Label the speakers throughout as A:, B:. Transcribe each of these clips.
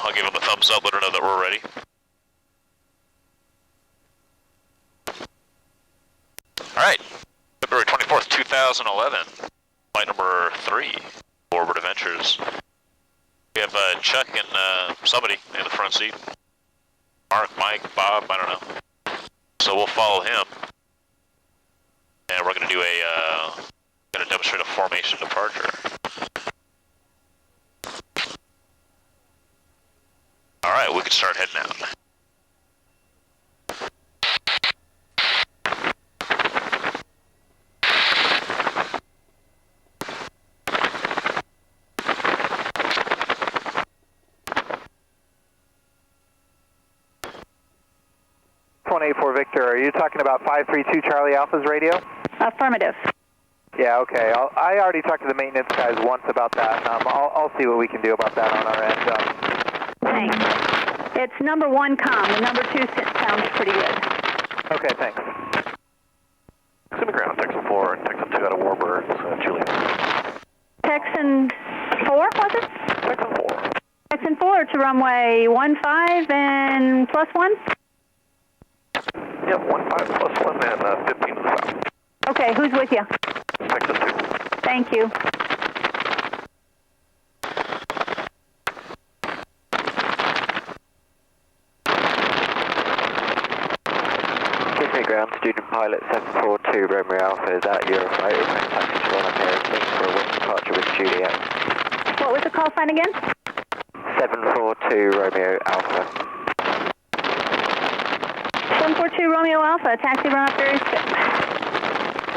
A: I'll give him a thumbs up, let her know that we're ready. Alright, February 24th, 2011, flight number 3, Warbird Adventures. We have Chuck and somebody in the front seat. Mark, Mike, Bob, I don't know. So we'll follow him. And we're going to do gonna demonstrate a formation departure. Alright, we can start heading out.
B: Victor, are you talking about 532 Charlie Alpha's radio?
C: Affirmative.
B: Yeah, okay. I already talked to the maintenance guys once about that. I'll see what we can do about that on our end.
C: Thanks. It's number 1 comm. The number 2 sounds pretty good.
B: Okay, thanks.
D: Kissimmee ground, Texan 4 and Texan 2 out of Warbird, Juliet.
C: Texan 4, was it?
D: Texan 4.
C: Texan 4 to runway 15 and +1?
D: Yep, 15 plus 1 and 15 to the south.
C: Okay, who's with you?
D: Texan 2.
C: Thank you.
E: Kissimmee ground, student pilot 742 Romeo Alpha is at Euroflight. Request taxi to Ron Paris for a wing departure with Juliet.
C: What was the call sign again?
E: 742 Romeo Alpha.
C: 742 Romeo Alpha, taxi run up Area 6.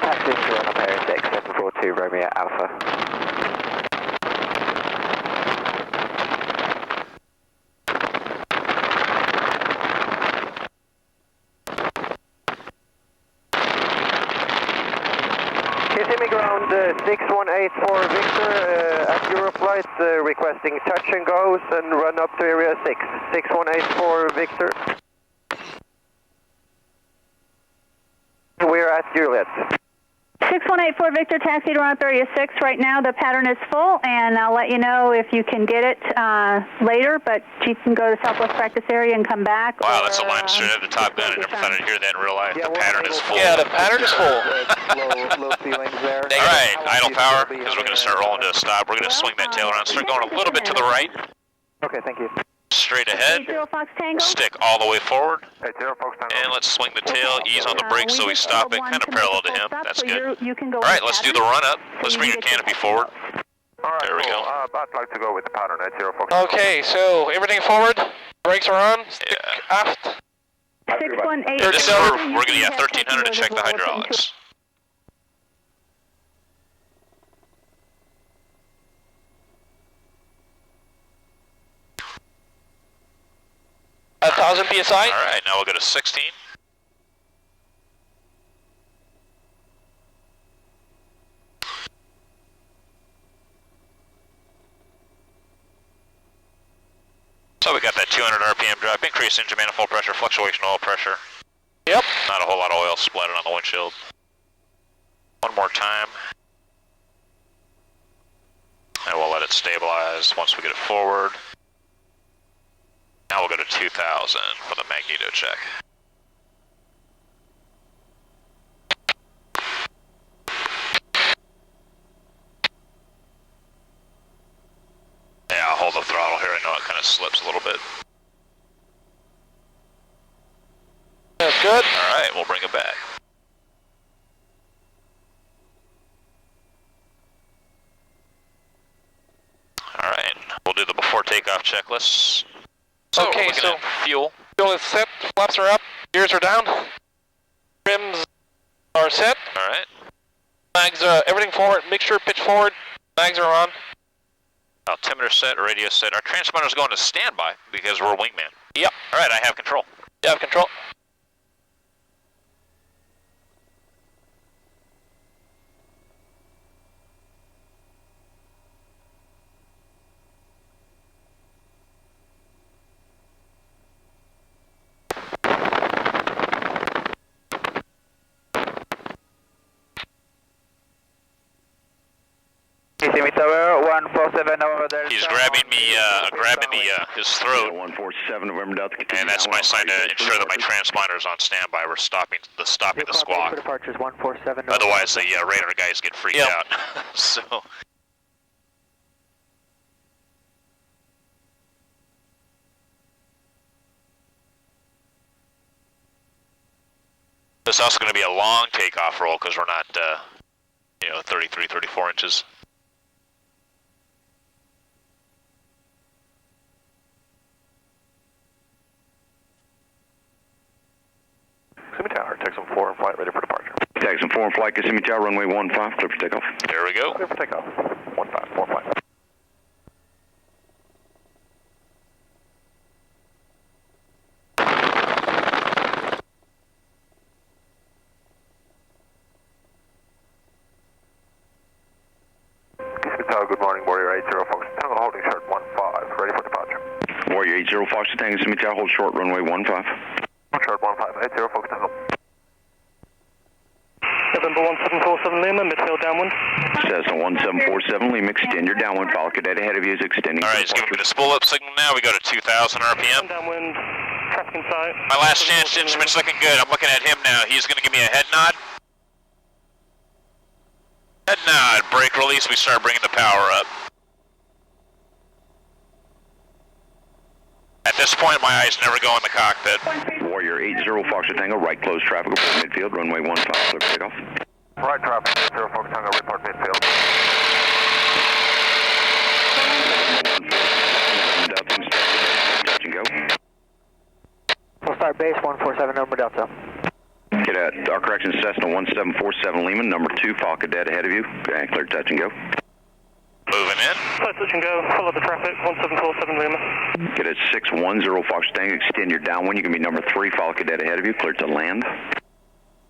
E: Taxi to Ron Paris 6, 742 Romeo Alpha.
B: Kissimmee ground 6184 Victor at Euroflight requesting touch and goes and run up to area 6. 6184 Victor. We're at Juliet.
C: 6184 Victor, taxi to run up Area 6. Right now the pattern is full, and I'll let you know if you can get it later, but you can go to Southwest Practice Area and come back.
A: Wow, that's a line straight at the Top Gun. I never thought I'd hear that in real life.
B: Yeah,
A: the pattern is full.
F: Yeah, the pattern is full.
B: Low ceilings there.
A: Alright, idle power, because we're going to start rolling to a stop. We're going to swing that tail around, start going a little bit to the right.
B: Okay, thank you.
A: Straight ahead,
C: 80 Fox Tango.
A: stick all the way forward,
D: 80 Fox Tango.
A: and let's swing the tail, ease on the brakes so we stop it, kind of parallel to him. That's good. Alright, let's do the run up. Let's bring your canopy forward.
D: Alright,
A: There we
D: cool.
A: go.
D: I'd like to go with the pattern, 80 Fox Tango.
F: Okay, so everything forward, brakes are on, stick aft.
C: 618.
A: This is where we're going to, 1300 to check the hydraulics.
F: A 1,000 PSI.
A: Alright, now we'll go to 16. So we got that 200 RPM drop, increased engine manifold pressure, fluctuation oil pressure.
F: Yep.
A: Not a whole lot of oil splattered on the windshield. One more time. And we'll let it stabilize once we get it forward. Now we'll go to 2000 for the magneto check. Yeah, I'll hold the throttle here. I know it kind of slips a little bit.
F: That's good.
A: Alright, we'll bring it back. Alright, we'll do the before takeoff checklist. So
F: Okay,
A: we're looking
F: so-
A: at fuel.
F: Fuel is set, flaps are up, gears are down, trims are set,
A: Alright.
F: mags, everything forward, mixture, pitch forward, mags are on.
A: Altimeter set, radio set. Our transponder's going to standby because we're wingman.
F: Yep.
A: Alright, I have control.
F: You have control.
B: Kissimmee Tower 147 147 over there.
A: He's grabbing me, his throat,
G: 147 November Delta.
A: and that's my sign to ensure that my transponder is on standby. We're stopping the squawk.
B: Departures 147.
A: Otherwise, the radar guys get freaked out. So. This is also going to be a long takeoff roll because we're not, 33, 34 inches.
D: Kissimmee Tower, Texan 4 in flight, ready for departure.
G: Texan 4 in flight, Kissimmee Tower, runway 15, clear for takeoff.
A: There we go.
D: Clear for takeoff. 15, 4 flight. Kissimmee Tower, good morning, Warrior 80 Fox Tango, holding short 15, ready for departure.
G: Warrior 80 Fox Tango, Kissimmee Tower, hold short, runway 15.
D: Short 15, 80 Fox Tango.
F: November 1747 Lima, midfield downwind.
G: Cessna 1747 Lima, extend your downwind, follow cadet ahead of you is extending.
A: All right, he's giving me the spool up signal now. We go to 2,000 RPM.
F: Downwind, traffic in sight.
A: My last chance instrument's looking good. I'm looking at him now. He's going to give me a head nod. Head nod, brake release, we start bringing the power up. At this point, my eyes never go in the cockpit.
G: Warrior 80 Foxtrot Tango, right close traffic report midfield, runway 15, clear for takeoff.
D: Right traffic, 80 Fox Tango, report midfield. Touch and go.
B: We'll start base 147 November Delta.
G: Cadet, our correction, Cessna 1747 Lima, number 2, follow cadet ahead of you. Okay, clear touch and go.
A: Moving in.
F: Clear touch and go, follow the traffic, 1747 Lima.
G: Cadet 610 Fox Tango, extend your downwind. You can be number 3, follow cadet ahead of you, clear to land.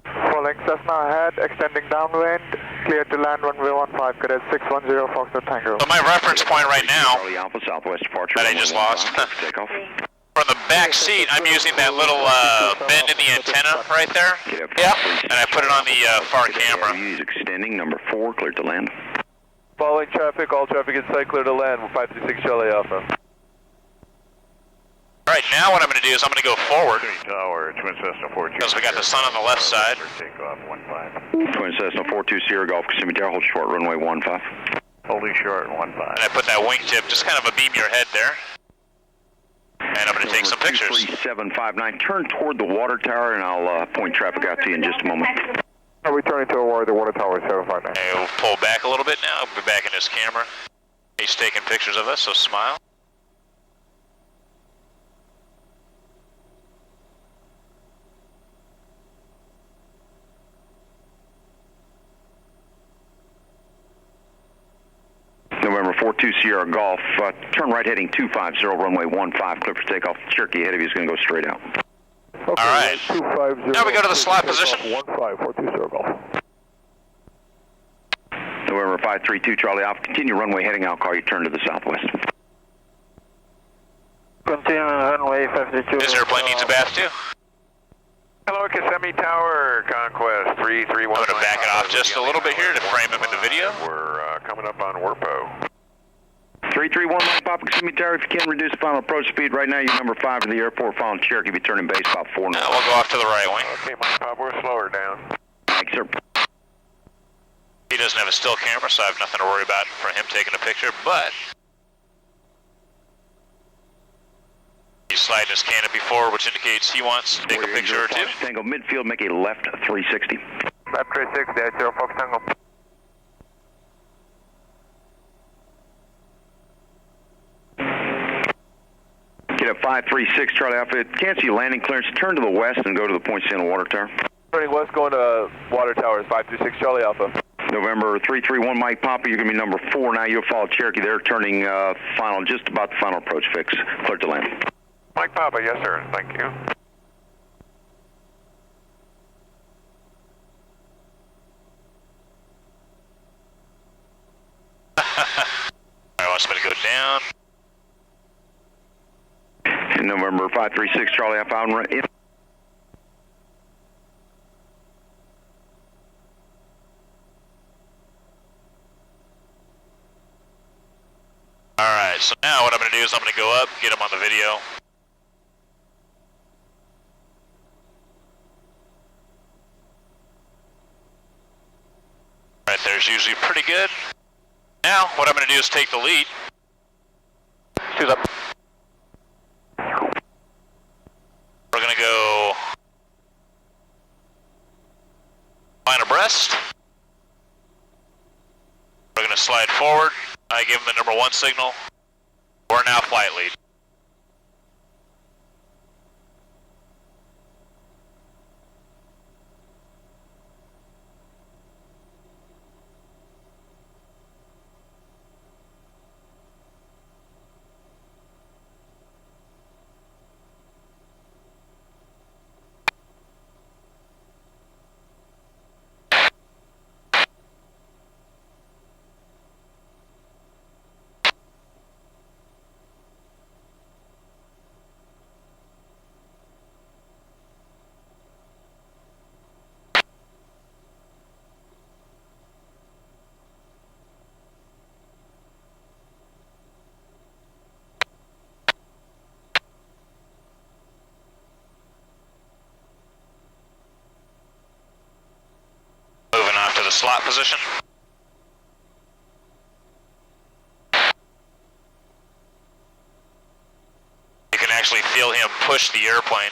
B: Following Cessna ahead, extending downwind, clear to land runway 15, cadet 610 Foxtrot Tango.
A: So my reference point right now,
G: Charlie Alpha, southwest departure.
A: that I just lost.
G: Takeoff.
A: From the back seat, I'm using that little bend in the antenna right there.
G: Yeah.
A: And I put it on the far camera.
G: He's extending, number 4, clear to land.
D: Following traffic, all traffic is sight clear to land, 536 Charlie Alpha.
A: All right, now what I'm going to do is I'm going to go forward
D: Tower, Twin Cessna 42.
A: because we got the sun on the left side.
D: Takeoff 15.
G: Twin Cessna 42 Sierra Golf, Kissimmee Tower, hold short, runway 15.
D: Holding short 15.
A: And I put that wingtip, just kind of a beam your head there. And I'm going to take some pictures.
G: 3759, turn toward the water tower and I'll point traffic out to you in just a moment.
B: Are we turning to the water tower 759?
A: We'll pull back a little bit now. We'll be back in his camera. He's taking pictures of us, so smile.
G: November 42 Sierra Golf, turn right heading 250, runway 15, clear for takeoff. Cherokee ahead of you is going to go straight out.
B: Okay,
A: All right.
B: 250.
A: Now we go to the slot position.
B: 1542 Sierra Golf.
G: November 532 Charlie Alpha, continue runway heading out, call you turn to the southwest.
B: Continue runway 52.
A: This airplane needs a bath too.
D: Hello, Kissimmee Tower, Conquest 331.
A: I'm going to back it off just a little bit here to frame him in the video.
D: We're coming up on Warpo.
G: 331 Mike Papa, Kissimmee Tower, if you can reduce the final approach speed right now, you're number 5 to the airport, following Cherokee, be turning base about 4 knots.
A: Now we'll go off to the right wing.
D: Okay, Mike Pop, we're slower down.
G: Thanks, sir.
A: He doesn't have a still camera, so I have nothing to worry about for him taking a picture, but he's sliding his canopy forward, which indicates he wants to take a picture or two.
G: Tango midfield, make a left 360.
D: Left 360, 80 Fox Tango.
G: Get up 536 Charlie Alpha, can't see landing clearance, turn to the west and go to the Point Santa water tower.
D: Turning west, going to Water Towers, 526 Charlie Alpha.
G: November 331 Mike Papa, you're going to be number 4 now, you'll follow Cherokee there, turning final, just about the final approach fix, clear to land.
D: Mike Papa, yes sir, thank you.
A: I want somebody to go down.
G: And November 536 Charlie Alpha, out in
A: So now what I'm going to do is I'm going to go up, get him on the video. Right there's usually pretty good. Now what I'm going to do is take the lead.
D: Two's up.
A: We're going to go line abreast. We're going to slide forward. I give him the number 1 signal. We're now flight lead. Slot position. You can actually feel him push the airplane.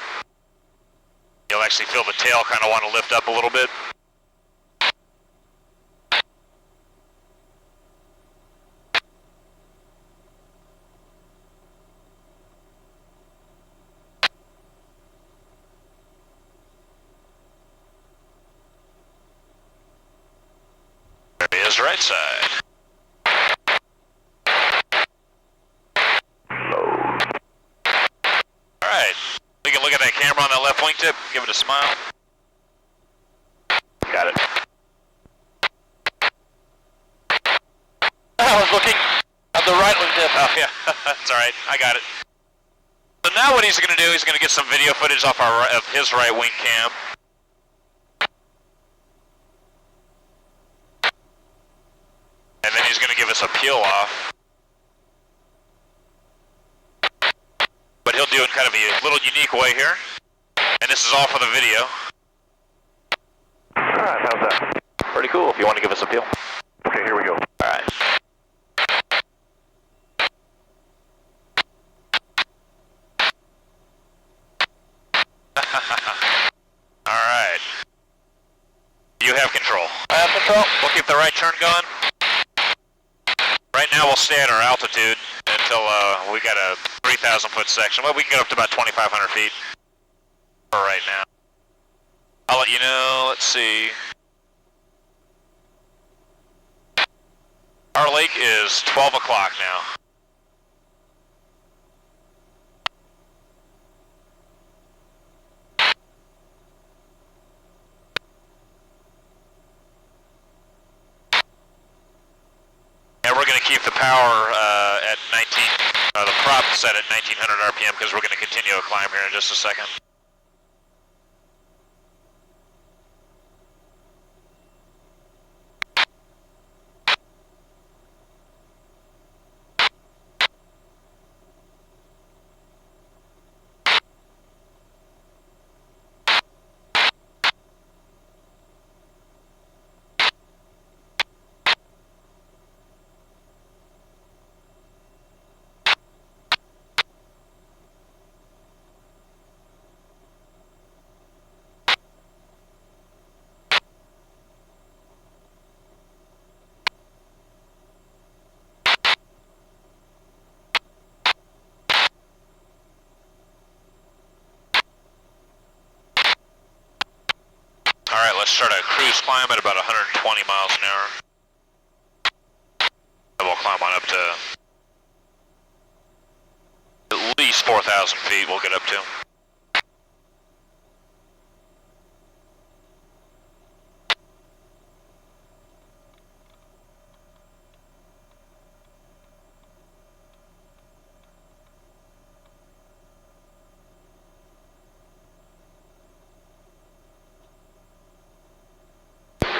A: You'll actually feel the tail kind of want to lift up a little bit. Right side. Alright, we can look at that camera on that left wingtip, give it a smile. Got it.
F: I was looking at the right wingtip.
A: Oh yeah, that's alright, I got it. So now what he's going to do, he's going to get some video footage off of his right wing cam. And then he's going to give us a peel off. But he'll do it in kind of a little unique way here. And this is all for the video.
D: Alright, how's that?
A: Pretty cool if you want to give us a peel.
D: Okay, here we go.
A: Alright. Alright. You have control.
F: I have control.
A: We'll keep the right turn going. Right now we'll stay at our altitude until we got a 3,000 foot section. Well, we can get up to about 2,500 feet for right now. I'll let you know, let's see. Our lake is 12 o'clock now. And we're going to keep the power at 19, the prop set at 1900 RPM because we're going to continue a climb here in just a second. Alright, let's start a cruise climb at about 120 miles an hour. And we'll climb on up to at least 4,000 feet we'll get up to.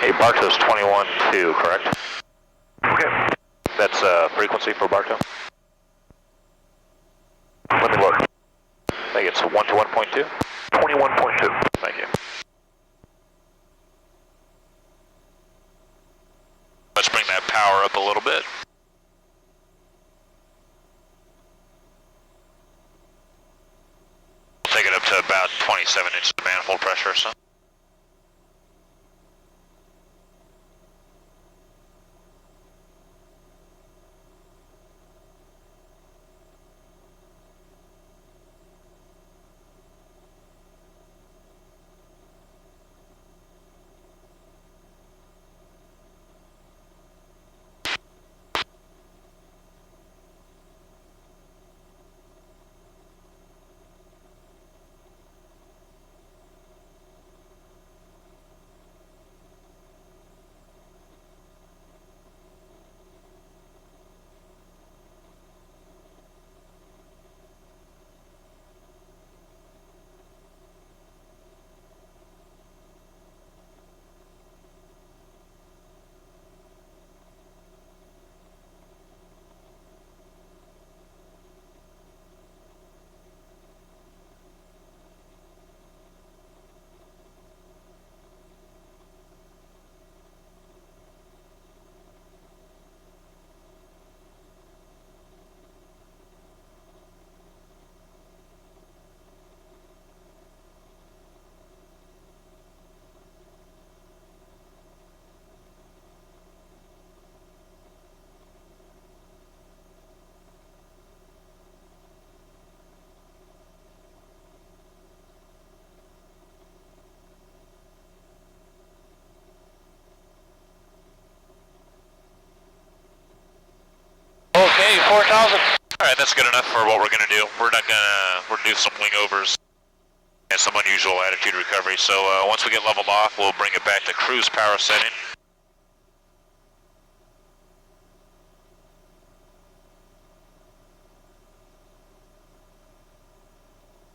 A: Hey, Bartow's 21.2, correct?
D: Okay.
A: That's frequency for Bartow? think it's 1 to 1.2.
D: 21.2.
A: Thank you. Let's bring that power up a little bit. We'll take it up to about 27 inches of manifold pressure or so.
F: Okay, 4,000.
A: Alright, that's good enough for what we're gonna do. We're gonna do some wing overs and some unusual attitude recovery. So once we get leveled off, we'll bring it back to cruise power setting.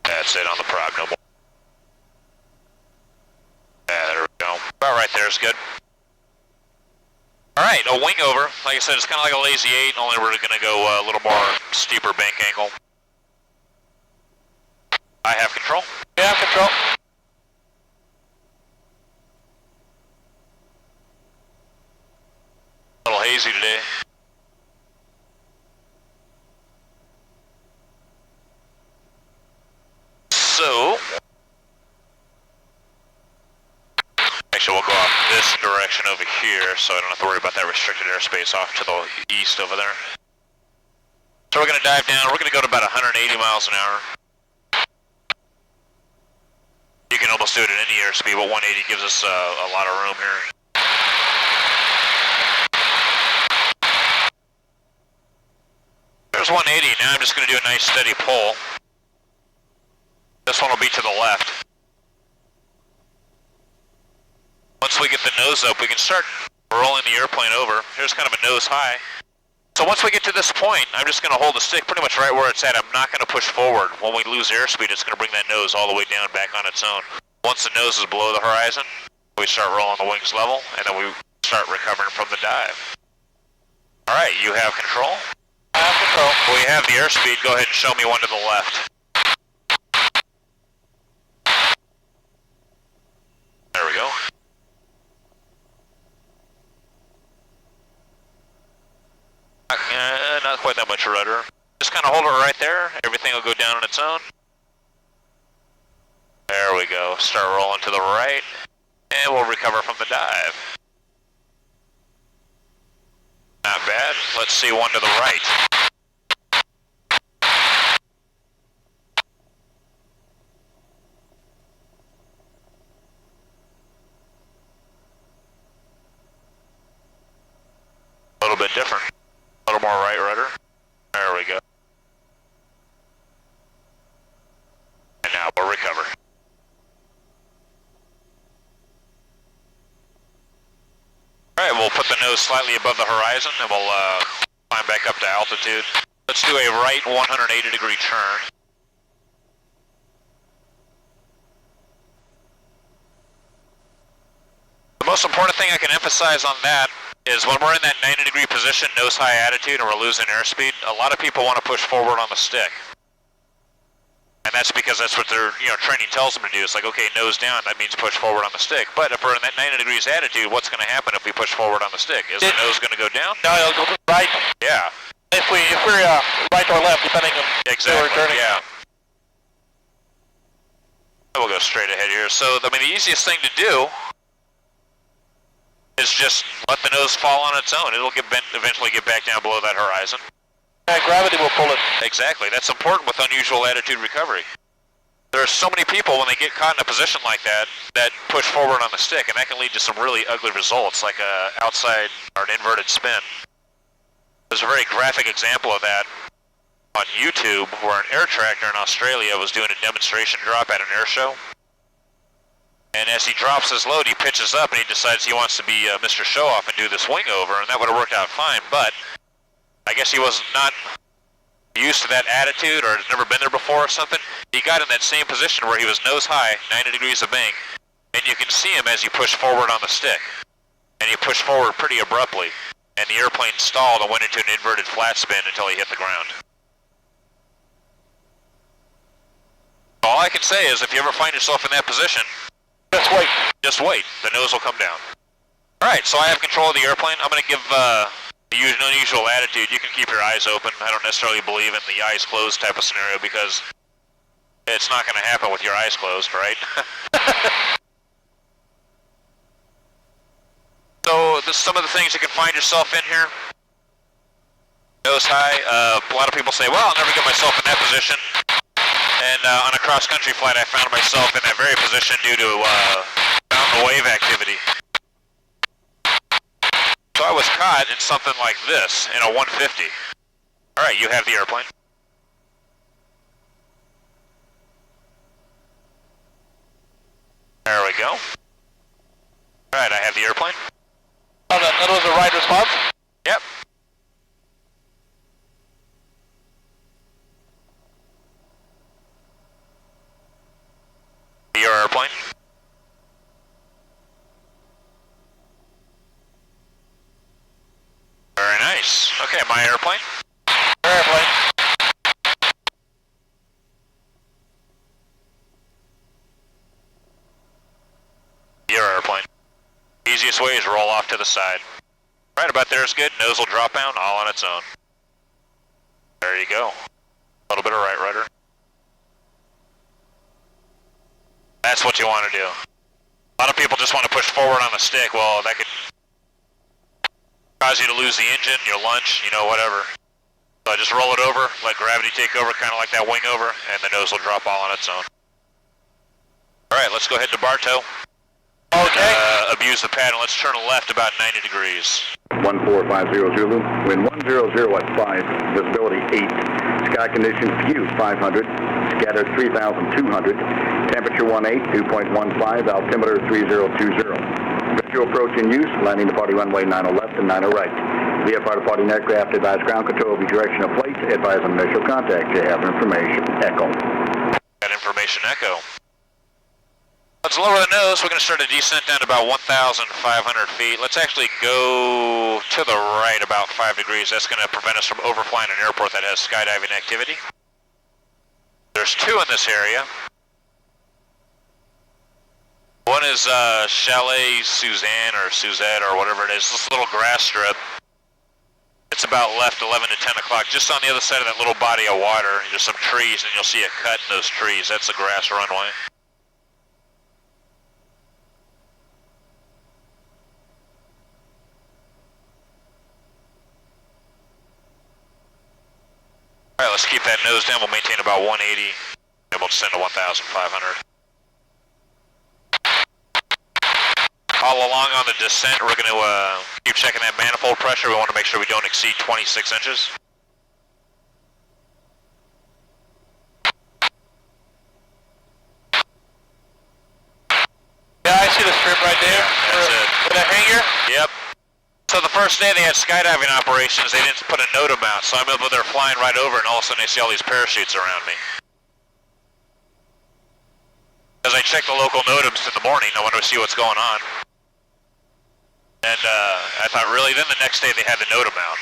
A: That's it on the prop, no more. Yeah, there we go. About right there is good. Alright, a wing over. Like I said, it's kind of like a lazy 8, only we're going to go a little more steeper bank angle. I have control.
F: You have control.
A: A little hazy today. So, actually we'll go off this direction over here, so I don't have to worry about that restricted airspace off to the east over there. So we're going to dive down. We're going to go to about 180 miles an hour. You can almost do it at any airspeed, but 180 gives us a lot of room here. There's 180. Now I'm just going to do a nice steady pull. This one will be to the left. Once we get the nose up, we can start rolling the airplane over. Here's kind of a nose high. So once we get to this point, I'm just going to hold the stick pretty much right where it's at. I'm not going to push forward. When we lose airspeed, it's going to bring that nose all the way down back on its own. Once the nose is below the horizon, we start rolling the wings level, and then we start recovering from the dive. Alright, you have control.
F: I have control.
A: We have the airspeed. Go ahead and show me one to the left. There we go. Not quite that much rudder. Just kind of hold it right there. Everything will go down on its own. There we go. Start rolling to the right. And we'll recover from the dive. Not bad. Let's see one to the right. A little bit different. A little more right rudder. There we go. And now we'll recover. Alright, we'll put the nose slightly above the horizon and we'll climb back up to altitude. Let's do a right 180 degree turn. The most important thing I can emphasize on that is when we're in that 90 degree position, nose high attitude, and we're losing airspeed, a lot of people want to push forward on the stick. And that's that's because that's what their training tells them to do. It's like, okay, nose down, that means push forward on the stick. But if we're in that 90 degrees attitude, what's going to happen if we push forward on the stick? Is the nose going to go down?
F: No, it'll go to the right.
A: Yeah.
F: If we're right or left, depending on
A: exactly.
F: where we're turning.
A: Yeah. We'll go straight ahead here. So, I mean, the easiest thing to do is just let the nose fall on its own. It'll eventually get back down below that horizon.
F: Yeah, gravity will pull it.
A: Exactly. That's important with unusual attitude recovery. There are so many people, when they get caught in a position like that, that push forward on the stick, and that can lead to some really ugly results, like a outside or an inverted spin. There's a very graphic example of that on YouTube, where an air tractor in Australia was doing a demonstration drop at an air show. And as he drops his load, he pitches up and he decides he wants to be Mr. Show-Off and do this wing over, and that would have worked out fine, but I guess he was not used to that attitude or has never been there before or something. He got in that same position where he was nose high, 90 degrees of bank, and you can see him as he pushed forward on the stick. And he pushed forward pretty abruptly, and the airplane stalled and went into an inverted flat spin until he hit the ground. All I can say is if you ever find yourself in that position,
F: just wait.
A: Just wait. The nose will come down. Alright, so I have control of the airplane. I'm going to give the unusual attitude. You can keep your eyes open. I don't necessarily believe in the eyes closed type of scenario because it's not going to happen with your eyes closed, right? So some of the things you can find yourself in here. Nose high. A lot of people say, well, I'll never get myself in that position. And on a cross-country flight, I found myself in that very position due to mountain wave activity. So I was caught in something like this, in a 150. Alright, you have the airplane. There we go. Alright, I have the airplane.
F: Oh, that was the right response?
A: Yep. Your airplane. Very nice. Okay, my airplane.
F: Your airplane.
A: Your airplane. Easiest way is roll off to the side. Right about there is good. Nose will drop down all on its own. There you go. A little bit of right rudder. That's what you want to do. A lot of people just want to push forward on the stick. Well, that could cause you to lose the engine, your lunch, whatever. So just roll it over, let gravity take over, kind of like that wing over, and the nose will drop all on its own. Alright, let's go ahead to Bartow.
F: Okay.
A: Abuse the pad, and let's turn left about 90 degrees.
H: 1450 Zulu, wind 100 at 5, visibility 8, sky conditions few 500, scattered 3200, temperature 18, 2.15, altimeter 3020. Visual approach in use, landing departing runway 90 left and 90 right. VFR departing aircraft, advise ground control, be direction of flight, advise on initial contact, you have information, echo.
A: Got information, echo. Let's lower the nose. We're going to start a descent down to about 1,500 feet. Let's actually go to the right about 5 degrees. That's going to prevent us from overflying an airport that has skydiving activity. There's two in this area. One is Chalet Suzanne or Suzette or whatever it is. This little grass strip. It's about left 11 to 10 o'clock. Just on the other side of that little body of water, there's some trees, and you'll see a cut in those trees. That's the grass runway. Alright, let's keep that nose down. We'll maintain about 180, and we'll descend to 1,500. All along on the descent, we're going to keep checking that manifold pressure. We want to make sure we don't exceed 26 inches.
F: Yeah, I see the strip right there.
A: Yeah, that's it.
F: For the hangar?
A: Yep. So the first day they had skydiving operations, they didn't put a NOTAM out, so I'm over there flying right over, and all of a sudden I see all these parachutes around me. As I check the local NOTAMs in the morning, I want to see what's going on. And I thought, really? Then the next day they had the NOTAM out.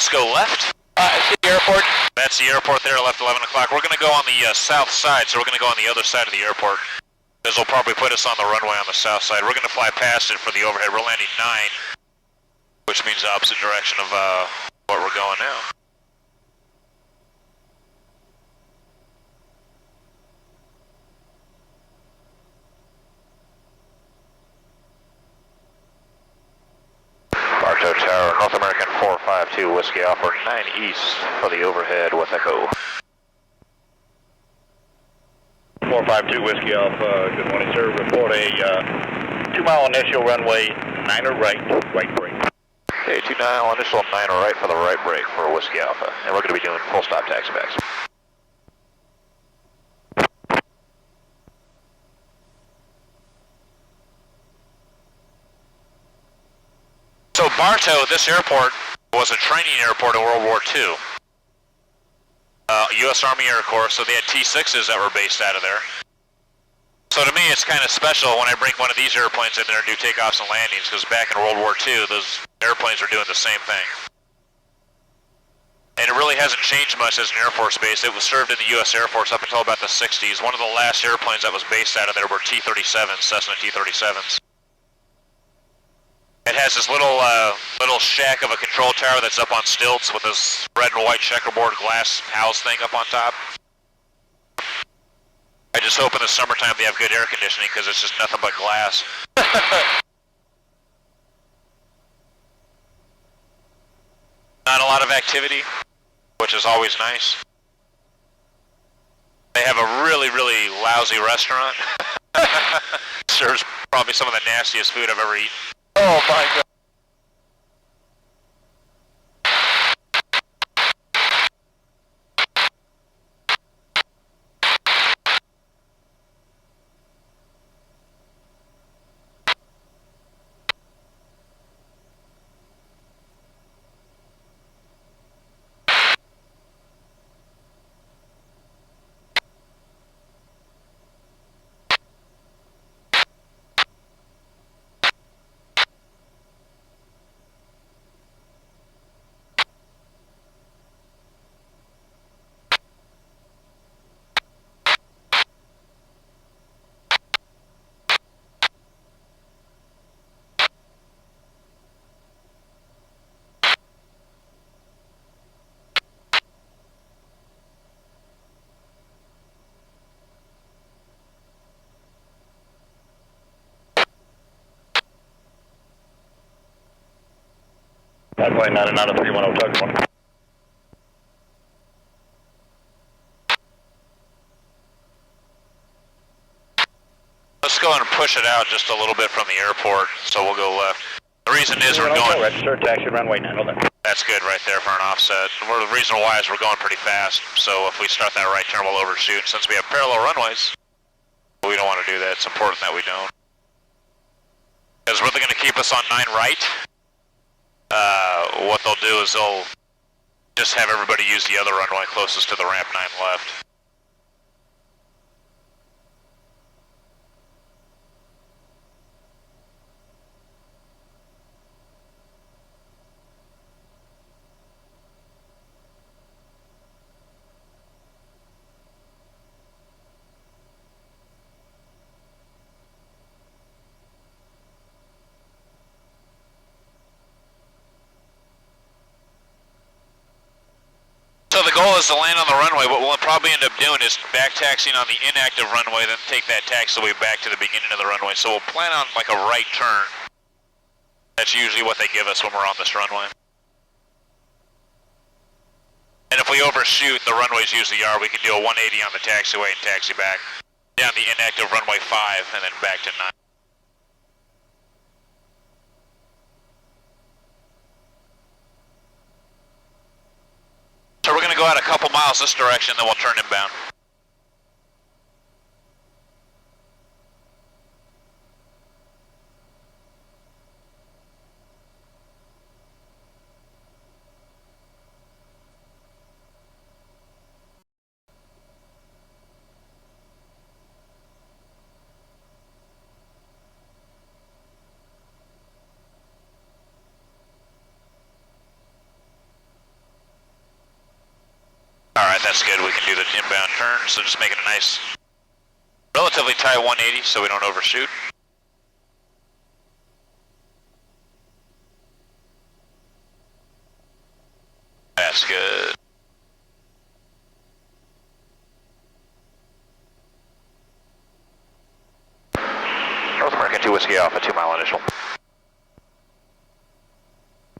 A: us go left.
F: See the airport?
A: That's the airport there, left 11 o'clock. We're going to go on the south side, so we're going to go on the other side of the airport. This will probably put us on the runway on the south side. We're going to fly past it for the overhead. We're landing 9, which means the opposite direction of where we're going now. Bartow Tower, North American 452, Whiskey Alpha, 9 east for the overhead with Echo.
H: 452 Whiskey Alpha, good morning, sir. Report a 2-mile initial runway, 9er right, right brake.
A: Okay, 29 initial 9er right for the right brake for Whiskey Alpha. And we're going to be doing full stop taxi backs. So Bartow, this airport, was a training airport in World War II. U.S. Army Air Corps, so they had T-6s that were based out of there. So to me, it's kind of special when I bring one of these airplanes in there and do takeoffs and landings, because back in World War II, those airplanes were doing the same thing. And it really hasn't changed much as an Air Force base. It was served in the U.S. Air Force up until about the 60s. One of the last airplanes that was based out of there were T-37s, Cessna T-37s. It has this little shack of a control tower that's up on stilts with this red and white checkerboard glass house thing up on top. I just hope in the summertime they have good air conditioning because it's just nothing but glass. Not a lot of activity, which is always nice. They have a really, really lousy restaurant. Serves probably some of the nastiest food I've ever eaten.
F: Oh my God.
H: Runway 99 310 touch 1.
A: Let's go and push it out just a little bit from the airport, so we'll go left. The reason is we're going...
H: Register taxi runway 9.
A: That's good right there for an offset. The reason why is we're going pretty fast, so if we start that right turn, we'll overshoot. Since we have parallel runways, we don't want to do that. It's important that we don't. Because they're going to keep us on 9 right. What they'll do is they'll just have everybody use the other runway closest to the ramp 9 left. So the goal is to land on the runway. What we'll probably end up doing is back taxiing on the inactive runway, then take that taxiway back to the beginning of the runway. So we'll plan on like a right turn. That's usually what they give us when we're on this runway. And if we overshoot, the runways usually are, we can do a 180 on the taxiway and taxi back down the inactive runway 5 and then back to 9. So we're going to go out a couple miles this direction, then we'll turn inbound. That's good. We can do the inbound turn, so just make it a nice, relatively tight 180 so we don't overshoot. That's good. North American 2 Whiskey Alpha, 2 mile initial.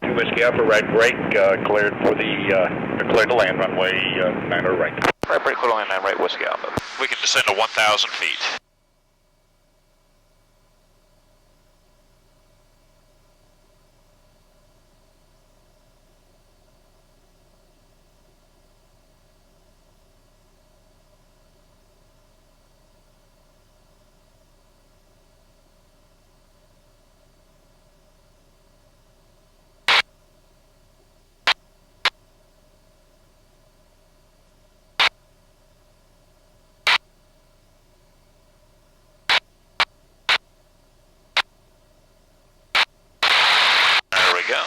H: 2 Whiskey Alpha, right brake, cleared for the, cleared to land runway 90 right.
A: Right brake, clear to land 9 right, Whiskey Alpha. We can descend to 1,000 feet. Go.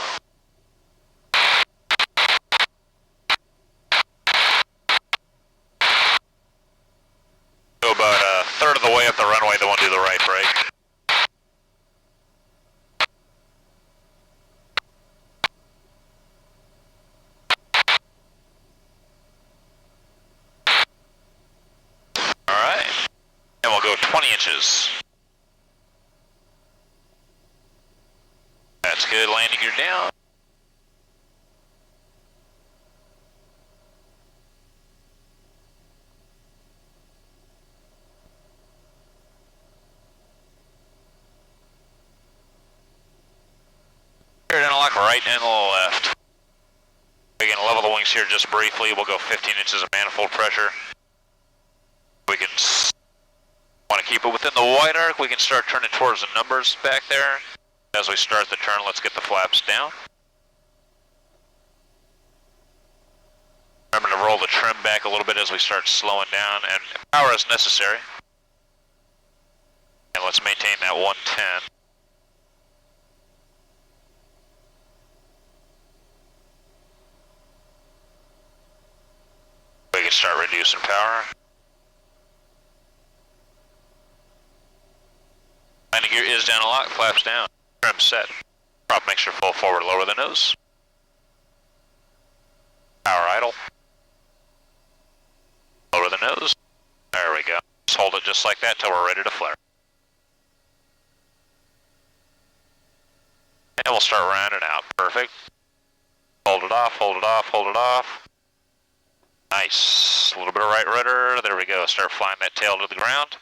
A: Go about a third of the way up the runway, then we'll do the right brake. Alright. And we'll go 20 inches. That's good, landing gear down. Here, down a lock right and a little left. We can level the wings here just briefly. We'll go 15 inches of manifold pressure. We can want to keep it within the wide arc. We can start turning towards the numbers back there. As we start the turn, let's get the flaps down. Remember to roll the trim back a little bit as we start slowing down, and power is necessary. And let's maintain that 110. We can start reducing power. Landing gear is down a lock, flaps down. Trim set. Prop makes sure full forward, lower the nose. Power idle. Lower the nose. There we go. Just hold it just like that till we're ready to flare. And we'll start rounding out. Perfect. Hold it off, hold it off, hold it off. Nice. A little bit of right rudder. There we go. Start flying that tail to the ground.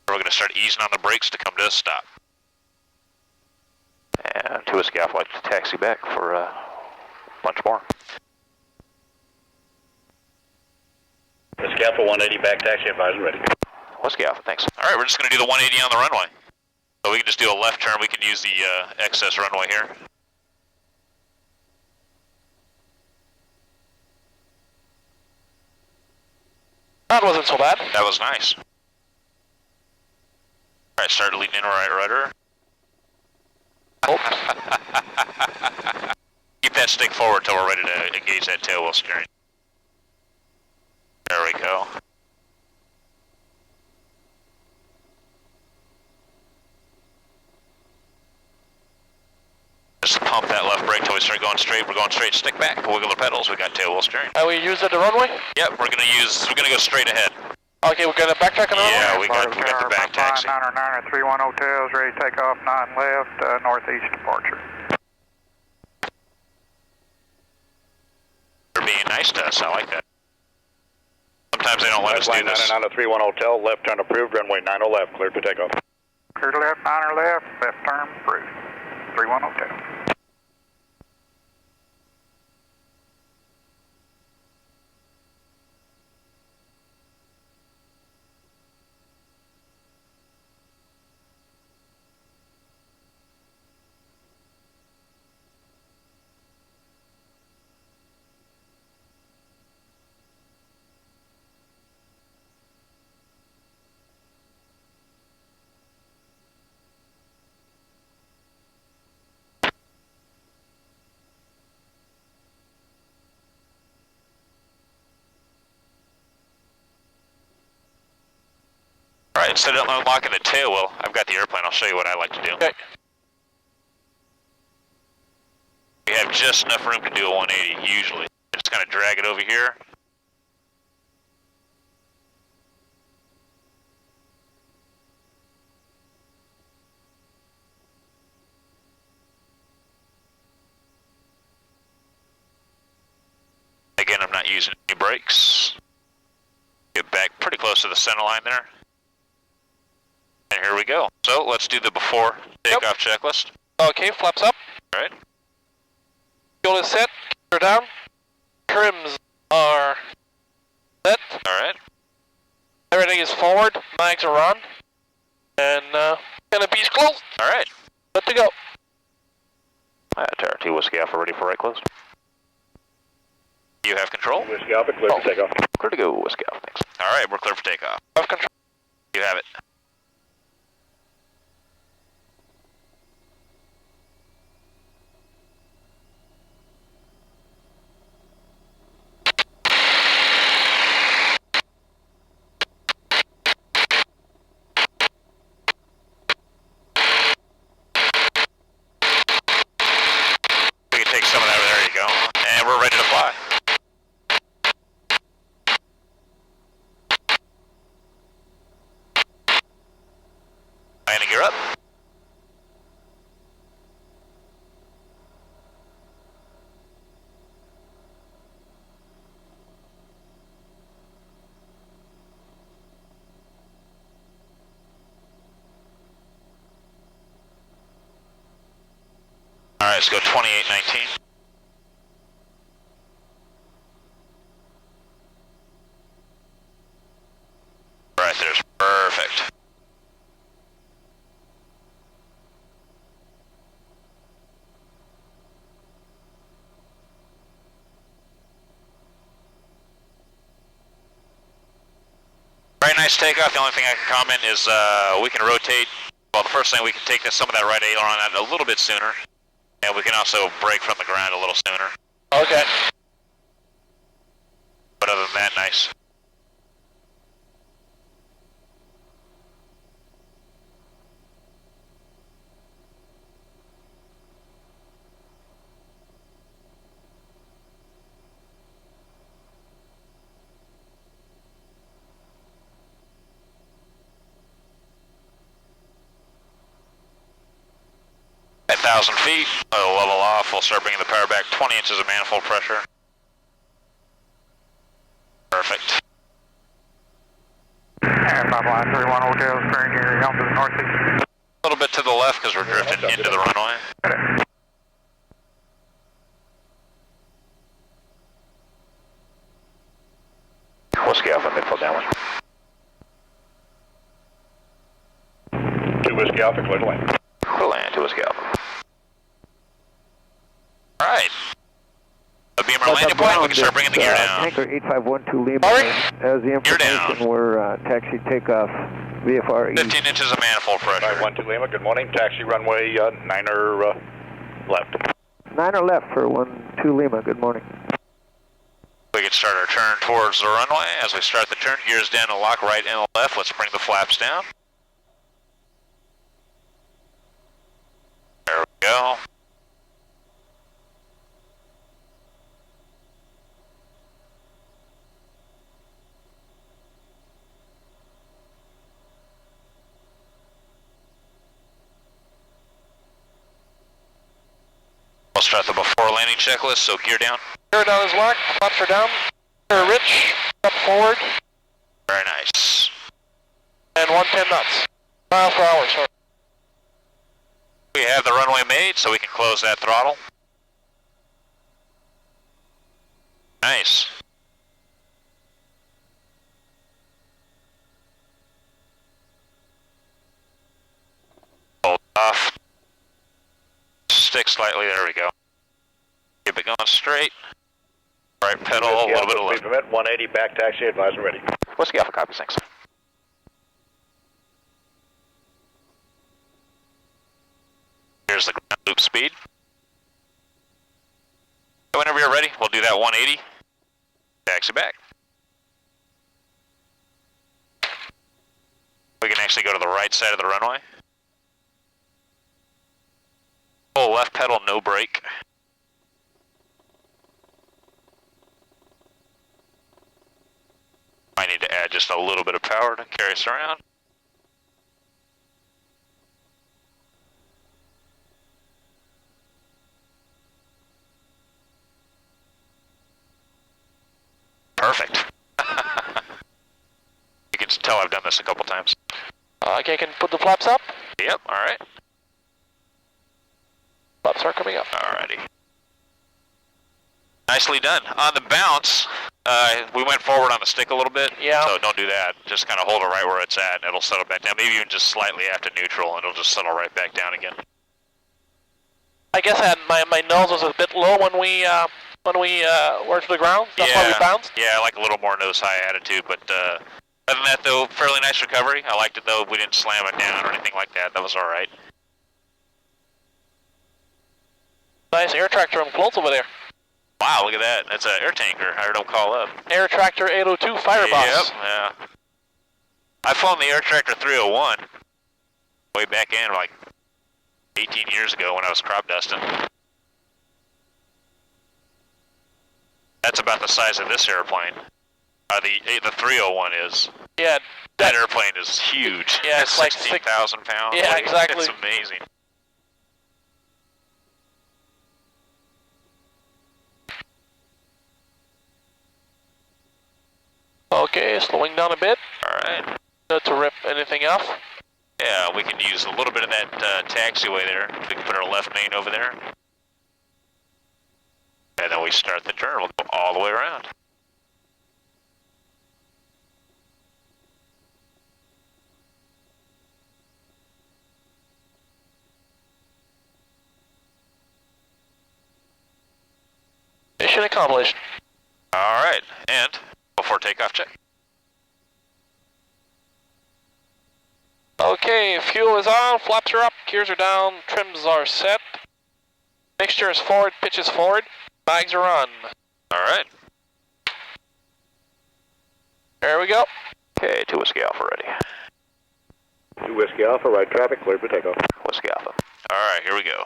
A: We're going to start easing on the brakes to come to a stop. And 2 Whiskey Alpha, like to taxi back for a bunch more.
H: Whiskey Alpha 180 back, taxi advisor ready.
A: Whiskey Alpha, thanks. All right, we're just going to do the 180 on the runway. So we can just do a left turn. We can use the excess runway here.
F: That wasn't so bad.
A: That was nice. All right, start leading in right rudder. Keep that stick forward till we're ready to engage that tail wheel steering. There we go. Just pump that left brake till we start going straight. We're going straight, stick back, wiggle the pedals, we got tail wheel steering.
F: And we use the runway?
A: Yep, we're gonna go straight ahead.
F: Okay, we're gonna backtrack on the runway?
A: Yeah, we got the back taxi.
B: 909 31 hotels, ready to take off 9 left, northeast departure.
A: They're being nice to us, I like that. Sometimes they don't let us do this.
H: 909 31 hotel, left turn approved, runway 90 left, cleared to take off.
B: Clear to left, 9 left, left turn approved. 31 hotel.
A: instead of unlocking the tail wheel, I've got the airplane. I'll show you what I like to do.
F: Okay.
A: We have just enough room to do a 180 usually. Just kind of drag it over here. Again, I'm not using any brakes. Get back pretty close to the center line there. And here we go. So let's do the before takeoff checklist.
F: Okay, flaps up.
A: All right.
F: Fuel is set. Gear down. Trims are set.
A: All right.
F: Everything is forward. Mags are on. And canopies closed.
A: All right.
F: Good to go.
D: Tower 2 Whiskey Alpha ready for right close.
A: You have control.
H: Whiskey Alpha, clear for takeoff.
D: Clear to go, Whiskey Alpha, thanks.
A: All right, we're clear for takeoff.
F: Have control.
A: You have it. We can take some of that. There you go. And we're ready to fly. Landing gear up. All right, let's go 2819. Right there's perfect. Very nice takeoff. The only thing I can comment is we can rotate. Well, the first thing we can take some of that right aileron out a little bit sooner, and we can also break from the ground a little sooner.
F: Okay.
A: But other than that, nice. At 1,000 feet, it'll level off. We'll start bringing the power back 20 inches of manifold pressure. Perfect.
I: And Bob 31 Hotel, steering gear helm to the northeast.
A: A little bit to the left because we're drifting into the runway.
D: Whiskey Alpha, midfield downwind.
H: 2 Whiskey Alpha, clear to land.
D: Clear to land, 2 Whiskey Alpha.
A: All right. A beam our landing point, we can start bringing the gear down.
J: Tanker 8512 Lima.
A: Sorry?
J: As the
A: Gear down.
J: information, we're taxi takeoff VFR East.
A: 15 inches of manifold pressure.
H: 912 Lima, good morning. Taxi runway 9er left.
J: 9er left for 12 Lima, good morning.
A: We can start our turn towards the runway. As we start the turn, gears down to lock right and left. Let's bring the flaps down. There we go. We'll start the before landing checklist, so gear down.
F: Gear down is locked. Flaps are down. Gear rich. Up forward.
A: Very nice.
F: And 110 knots. Miles per hour, sorry.
A: We have the runway made, so we can close that throttle. Nice. Hold off. Stick slightly, there we go. Keep it going straight. Right pedal, a little bit of left.
H: Permit 180, back taxi, advisor ready.
D: Whiskey Alpha, copy, thanks.
A: Here's the ground loop speed. Whenever you're ready, we'll do that 180. Taxi back. We can actually go to the right side of the runway. Full left pedal, no brake. I need to add just a little bit of power to carry us around. Perfect. You can tell I've done this a couple times.
F: Okay, can put the flaps up?
A: Yep, alright.
F: Flaps are coming up.
A: Alrighty. Nicely done. On the bounce, we went forward on the stick a little bit.
F: Yeah.
A: So don't do that. Just kind of hold it right where it's at and it'll settle back down. Maybe even just slightly after neutral and it'll just settle right back down again.
F: I guess my nose was a bit low when we were to the ground. That's why we bounced.
A: Yeah, I like a little more nose high attitude, but other than that though, fairly nice recovery. I liked it though. We didn't slam it down or anything like that. That was alright.
F: Nice air tractor on close over there.
A: Wow, look at that. That's an air tanker. I heard him call up.
F: Air Tractor 802 Fireboss.
A: Yep, yeah. I've flown the Air Tractor 301 way back in like 18 years ago when I was crop dusting. That's about the size of this airplane. The 301 is.
F: Yeah.
A: That airplane is huge.
F: Yeah, it's like
A: 16,000 pounds.
F: Yeah, exactly.
A: It's amazing.
F: Okay, slowing down a bit.
A: Alright.
F: Not to rip anything off.
A: Yeah, we can use a little bit of that taxiway there. We can put our left main over there. And then we start the turn. We'll go all the way around.
F: Mission accomplished.
A: Alright, and before takeoff check.
F: Okay, fuel is on, flaps are up, gears are down, trims are set. Mixture is forward, pitch is forward, bags are on.
A: Alright.
F: There we go.
A: Okay, 2 Whiskey Alpha ready.
H: 2 Whiskey Alpha, right traffic, cleared for takeoff.
A: Whiskey Alpha. Alright, here we go.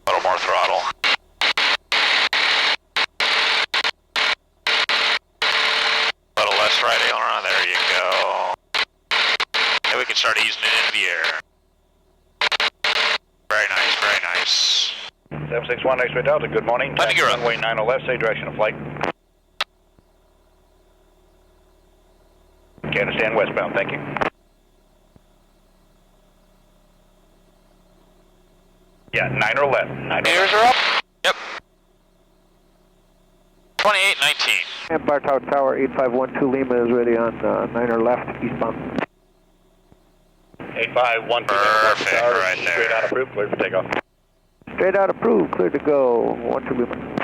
A: A little more throttle. A little less right aileron, there you go. And we can start easing it into the air. Very nice, very nice.
H: 761 X-ray Delta, good morning.
A: Let me gear up.
H: Runway 90 left, say direction of flight. Afghanistan westbound, thank you. Yeah, 9 or left. 9 or
F: Gears
H: left.
F: are up.
A: Yep. 2819.
J: And Bartow Tower 8512 Lima is ready on 9er left, eastbound.
H: 8512.
A: Perfect, right there.
H: Straight out approved, clear for takeoff.
J: Straight out approved, clear to go, 12 Lima.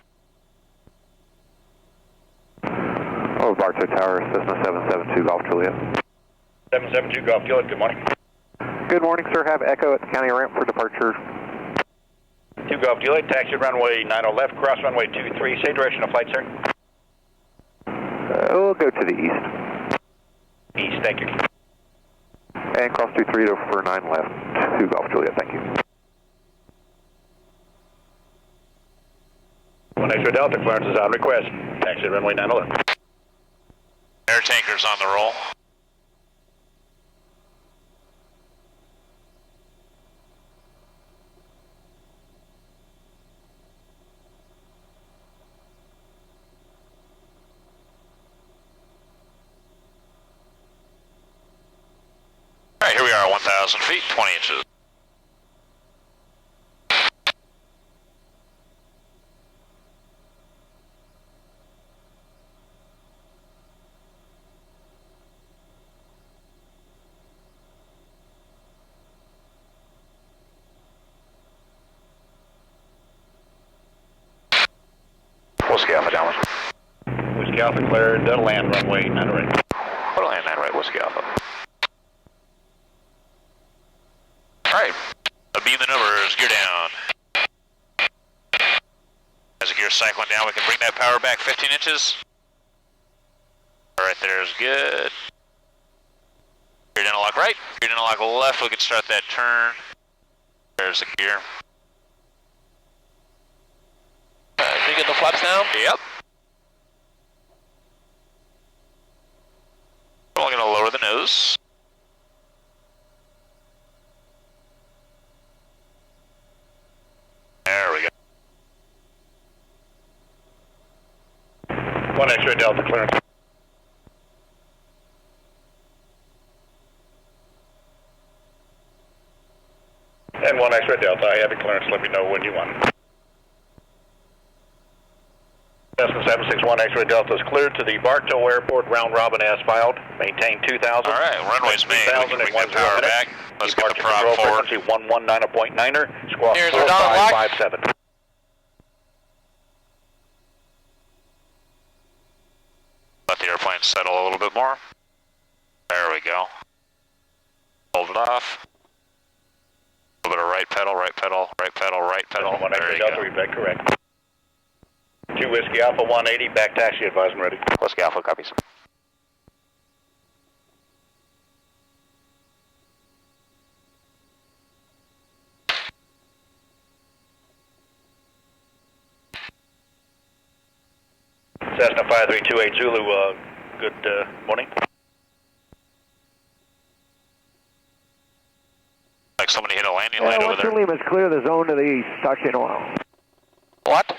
H: Oh, Bartow Tower, Cessna 772 Golf Juliet. 772 Golf Juliet, good morning.
D: Good morning, sir. Have Echo at the county ramp for departure.
H: 2 Golf Juliet, taxi runway 90 left, cross runway 23, say direction of flight, sir.
D: We'll go to the east.
H: East, thank you.
D: And cross 23 for 9 left, 2 Golf Juliet, thank you.
H: 1 X-ray Delta, clearance is on request. Taxi runway 90 left.
A: Air tanker's on the roll. Alright, here we are at 1,000 feet, 20 inches. Whiskey Alpha downwind.
H: Whiskey Alpha cleared, land runway 90 right.
A: Put a land 9 right, Whiskey Alpha. Alright, beam the numbers, gear down. As the gear's cycling down, we can bring that power back 15 inches. Right there is good. Gear down to lock right, gear down to lock left, we can start that turn. There's the gear.
F: Did you get the flaps down?
A: Yep. We're only going to lower the nose. There we go.
H: 1 X-ray Delta clearance. And 1 X-ray Delta, I have your clearance, let me know when you want it. Cessna 761 X-ray Delta is cleared to the Bartow Airport round robin asphalt. Maintain 2000.
A: All right, runway's made. We can bring that power back. Let's get the prop forward.
H: Frequency 119.9er, squawk
F: Here's our down lock.
H: 4557.
A: Let the airplane settle a little bit more. There we go. Hold it off. A little bit of right pedal, right pedal, right pedal, right pedal.
H: 1
A: There
H: X-ray
A: you
H: Delta,
A: go.
H: read back correct. 2 Whiskey Alpha 180, back taxi advising ready.
A: Whiskey Alpha copies.
H: Cessna 5328 Zulu, good morning.
A: Like somebody hit a landing light over there.
J: Lima's clear the zone to the east. Talk to you in a while.
F: What?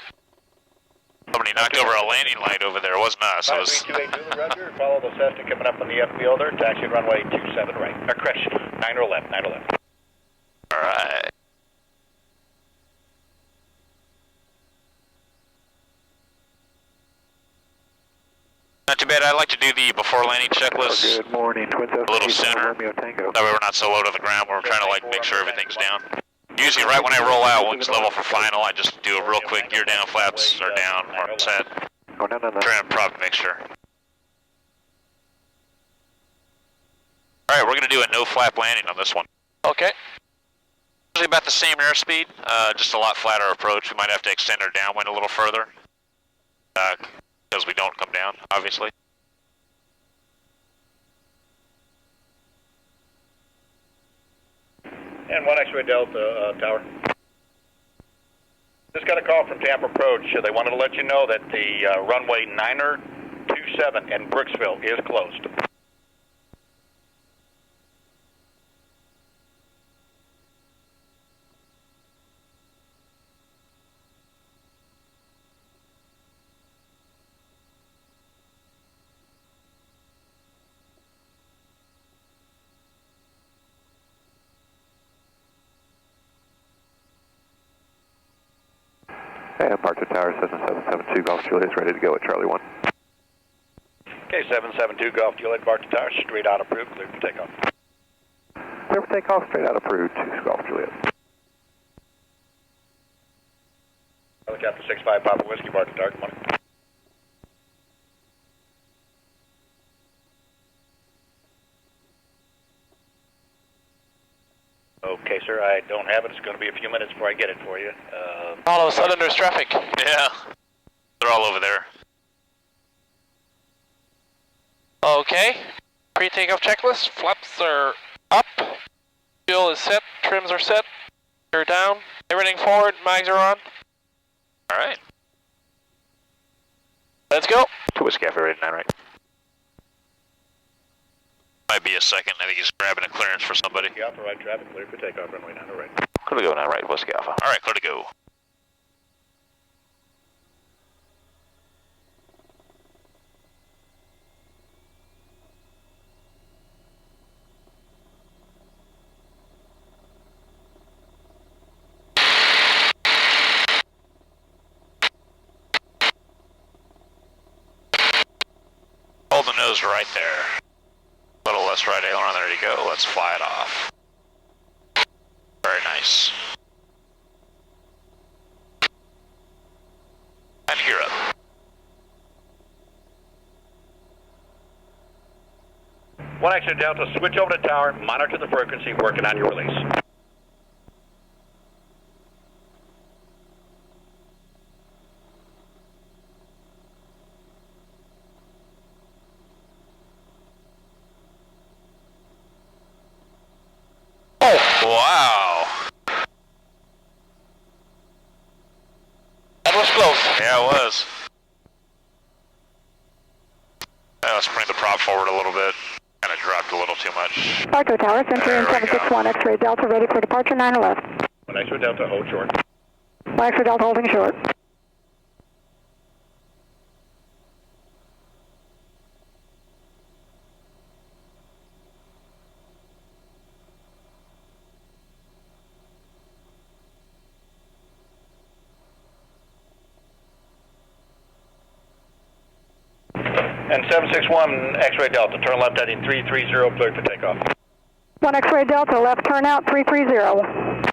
A: Somebody knocked over a landing light over there. It wasn't us. It was...
H: 5328 Zulu, Roger. Follow the Cessna coming up on the FBO there. Taxi runway 27 right. Or crash, 9 or left, 9 or left.
A: All right. Not too bad. I'd like to do the before landing checklist
J: Good morning, Twin
A: a little sooner.
J: Romeo Tango.
A: That way we're not so low to the ground. We're trying to like make sure everything's down. Usually right when I roll out, wings level for final, I just do a real quick gear down, flaps are down, arm set.
J: Oh, no.
A: Try and prop mixture. All right, we're going to do a no flap landing on this one.
F: Okay.
A: Usually about the same airspeed, just a lot flatter approach. We might have to extend our downwind a little further because we don't come down, obviously.
H: And 1 X-ray Delta Tower. Just got a call from Tampa Approach. They wanted to let you know that the runway 9er 27 in Brooksville is closed.
J: And Bartow Tower, Cessna 772 Golf Juliet is ready to go at Charlie 1.
H: Okay, 772 Golf Juliet, Bartow Tower, straight out approved, clear for takeoff.
J: Clear for takeoff, straight out approved, 2 Golf Juliet.
H: Helicopter 65 Papa Whiskey, Bartow Tower, good morning. Okay, sir, I don't have it. It's going to be a few minutes before I get it for you.
F: All of a sudden there's traffic.
A: Yeah, they're all over there.
F: Okay. Pre-takeoff checklist. Flaps are up. Fuel is set. Trims are set. Gear down. Everything forward. Mags are on.
A: All right.
F: Let's go.
A: 2 Whiskey Alpha ready 9 right. Might be a second. I think he's grabbing a clearance for somebody.
H: Whiskey Alpha, right traffic, clear for takeoff, runway 9 right.
A: Clear to go 9 right, Whiskey Alpha. All right, clear to go. Hold the nose right there. A little less right aileron, there you go. Let's fly it off. Very nice. And gear up.
H: 1 X-ray Delta, switch over to tower, monitor the frequency, working on your release.
F: close.
A: Yeah, it was. Let's bring the prop forward a little bit. Kind of dropped a little too much.
C: Arco Tower, Century 761, X-ray Delta, ready for departure, 9 left.
D: X-ray Delta, hold short.
C: X-ray Delta holding short.
D: And 761 X-ray Delta, turn left heading 330, cleared for takeoff.
C: 1 X-ray Delta, left turn out, 330.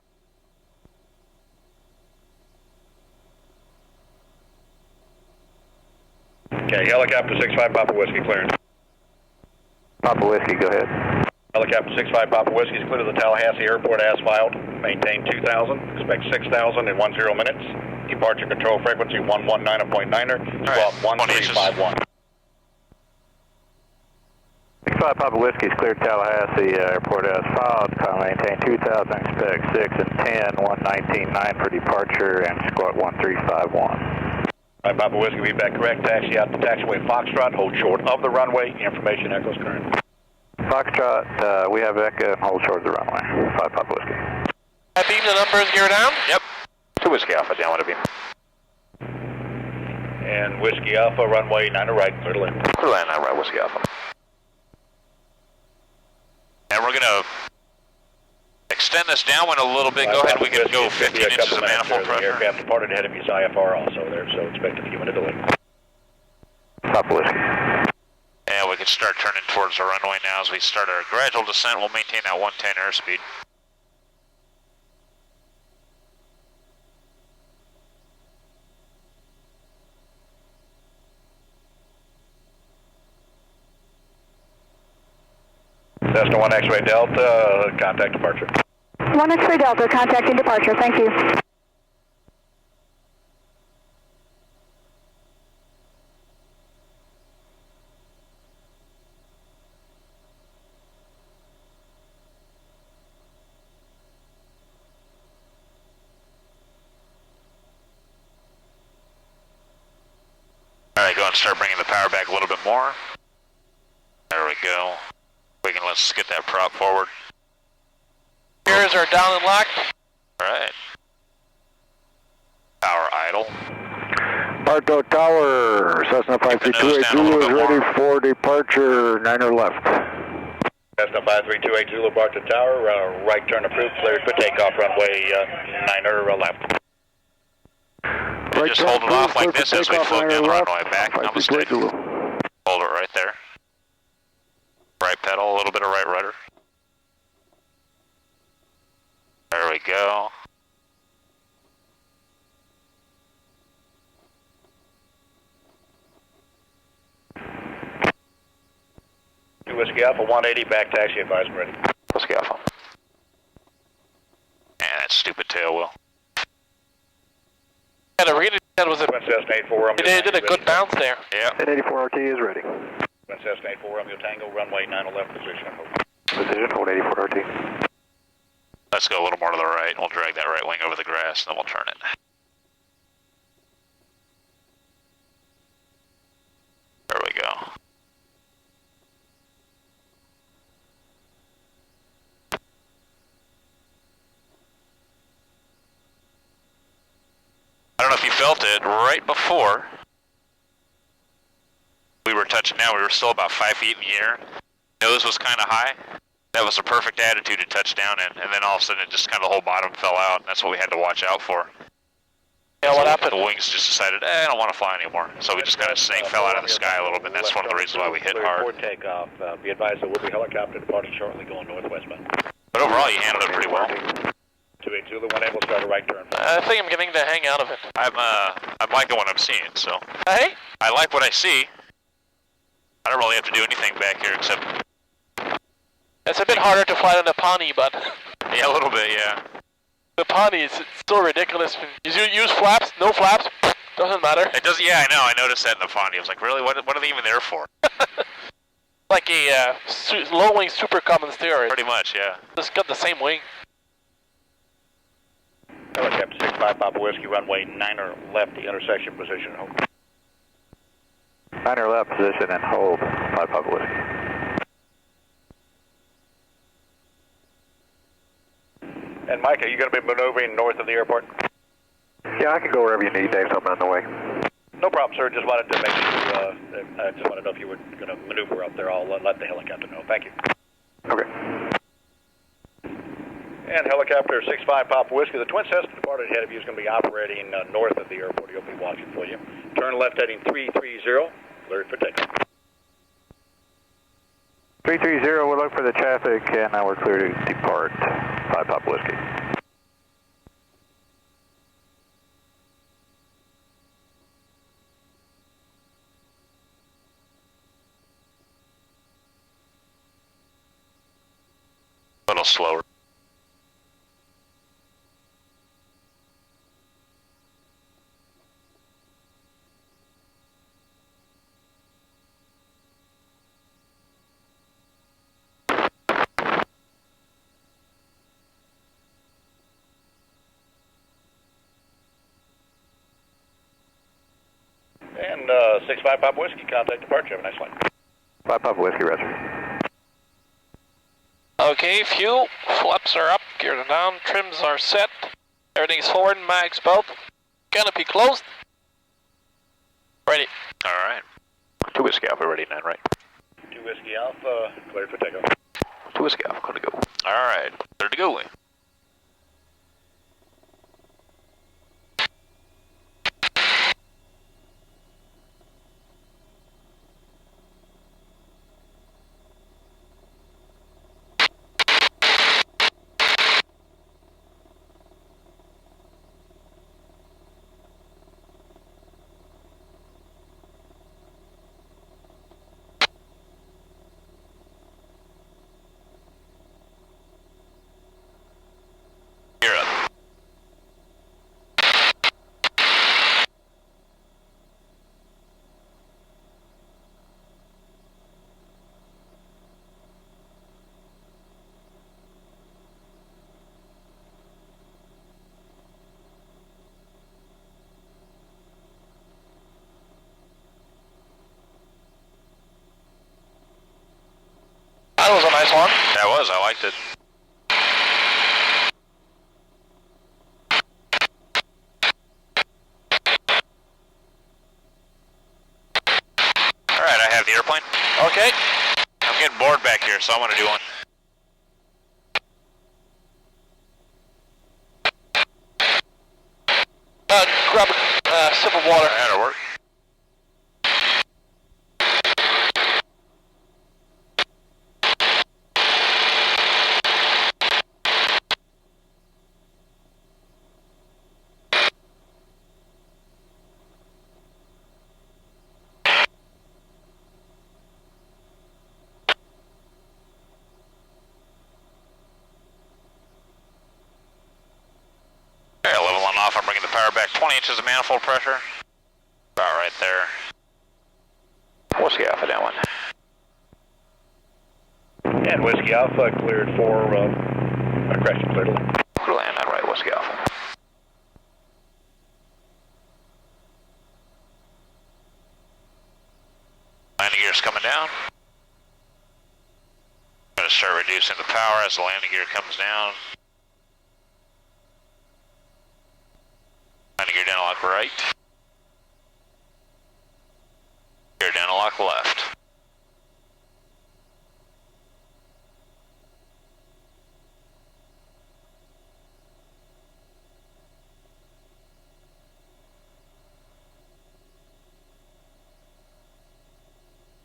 D: Okay, helicopter 65 Papa Whiskey clearing.
J: Papa Whiskey, go ahead.
D: Helicopter 65 Papa Whiskey is clear to the Tallahassee Airport as filed. Maintain 2,000, expect 6,000 in 10 minutes. Departure control frequency 119.9er, squawk 1351.
J: 65 Papa Whiskey is cleared Tallahassee Airport as filed. Maintain 2,000, expect 6 and 10, 119.9 for departure, and squawk 1351.
D: Alright, Papa Whiskey, be back correct. Taxi out to taxiway Foxtrot, hold short of the runway. Information echoes current.
J: Foxtrot, we have Echo, hold short of the runway. 5 Papa Whiskey.
F: Beam the numbers, gear down?
A: Yep.
D: 2 Whiskey Alpha, down with a beam. And Whiskey Alpha, runway 9 to right, clear to land.
A: Clear to land, 9 right, Whiskey Alpha. And we're going to extend this downwind a little bit. Go ahead, we can go 15 inches of manifold pressure.
D: The aircraft departed ahead of his IFR also there, so expect a few minute delay.
J: Papa Whiskey.
A: And we can start turning towards the runway now as we start our gradual descent. We'll maintain that 110 airspeed.
D: Cessna 1 X-ray Delta, contact departure.
C: 1 X-ray Delta, contacting departure, thank you.
A: Alright, go and start bringing the power back a little bit more. There we go. We can let's get that prop forward.
F: Gears are down and locked.
A: Alright. Power idle.
J: Arco Tower, Cessna 5328 Zulu is ready for departure, 9er left.
D: Cessna 5328 Zulu, Barton Tower, right turn approved, cleared for takeoff, runway 9er left.
J: Right
A: just hold it off like this as we float down the runway back. Namaste.
J: Zulu.
A: Hold it right there. Right pedal, a little bit of right rudder. There we go.
D: Whiskey Alpha 180, back taxi advised ready.
A: Whiskey Alpha. And that stupid tail wheel.
F: Had a really that was a.
D: Cessna 84,
F: They did a good bounce there.
A: Yeah.
J: 1084 RT is ready.
D: Cessna 84, Romeo Tango, runway 911 position.
J: Position, hold 84 RT.
A: Let's go a little more to the right. We'll drag that right wing over the grass, and then we'll turn it. There we go. I don't know if you felt it, right before we were touching down, we were still about 5 feet in the air. Nose was kind of high. That was a perfect attitude to touch down in, and then all of a sudden it just kind of the whole bottom fell out, and that's what we had to watch out for.
F: Yeah, what happened?
A: The wings just decided, I don't want to fly anymore. So we just kind of fell out of the sky a little bit, and that's one of the reasons why we hit hard.
D: For takeoff, be advised there will be helicopter departing shortly going northwestbound.
A: But overall, you handled it pretty well.
D: 28 Zulu, 1 able, start a right turn.
F: I think I'm getting the hang out of it.
A: I'm liking what I'm seeing, so.
F: Hey?
A: I like what I see. I don't really have to do anything back here except.
F: It's a bit harder to fly than the Pawnee, but.
A: Yeah, a little bit, yeah.
F: The Pawnee is so ridiculous. You use flaps, no flaps, doesn't matter.
A: It does, yeah, I know. I noticed that in the Pawnee. I was like, really? What are they even there for?
F: Like a low wing super common steer.
A: Pretty much, yeah.
F: It's got the same wing.
D: Helicopter 65 Papa Whiskey, runway 9er left, the intersection position, hold.
J: 9er left position and hold, 5 Papa Whiskey.
D: And Mike, are you going to be maneuvering north of the airport?
J: Yeah, I can go wherever you need, Dave. I'm on the way.
D: No problem, sir. Just wanted to make sure, I just wanted to know if you were going to maneuver up there. I'll let the helicopter know. Thank you.
J: Okay.
D: And helicopter 65 Papa Whiskey, the twin Cessna departed ahead of you is going to be operating north of the airport. He'll be watching for you. Turn left heading 330, cleared for takeoff.
J: 330, we'll look for the traffic and we're clear to depart, 5 Papa Whiskey.
A: A little slower.
D: And 65 Papa Whiskey, contact departure. Have a nice flight.
J: 5 Papa Whiskey, Roger.
F: Okay, fuel, flaps are up, gears are down, trims are set, everything's forward, mags belt, canopy closed. Ready.
A: Alright. 2 Whiskey Alpha ready 9, right?
D: 2 Whiskey Alpha, cleared for takeoff.
A: 2 Whiskey Alpha, good to go. Alright, clear to go. You're up.
F: That was a nice one.
A: That was, I liked it. Alright, I have the airplane.
F: Okay.
A: I'm getting bored back here, so I want to do one.
F: Grab a sip of water.
A: That'll work. Okay, leveling off, I'm bringing the power back 20 inches of manifold pressure. About right there. Whiskey Alpha down one.
D: And Whiskey Alpha cleared for crash, cleared to land.
A: Clear land, that right, Whiskey Alpha. Landing gear's coming down. I'm going to start reducing the power as the landing gear comes down. Landing gear down to lock right. Gear down to lock left.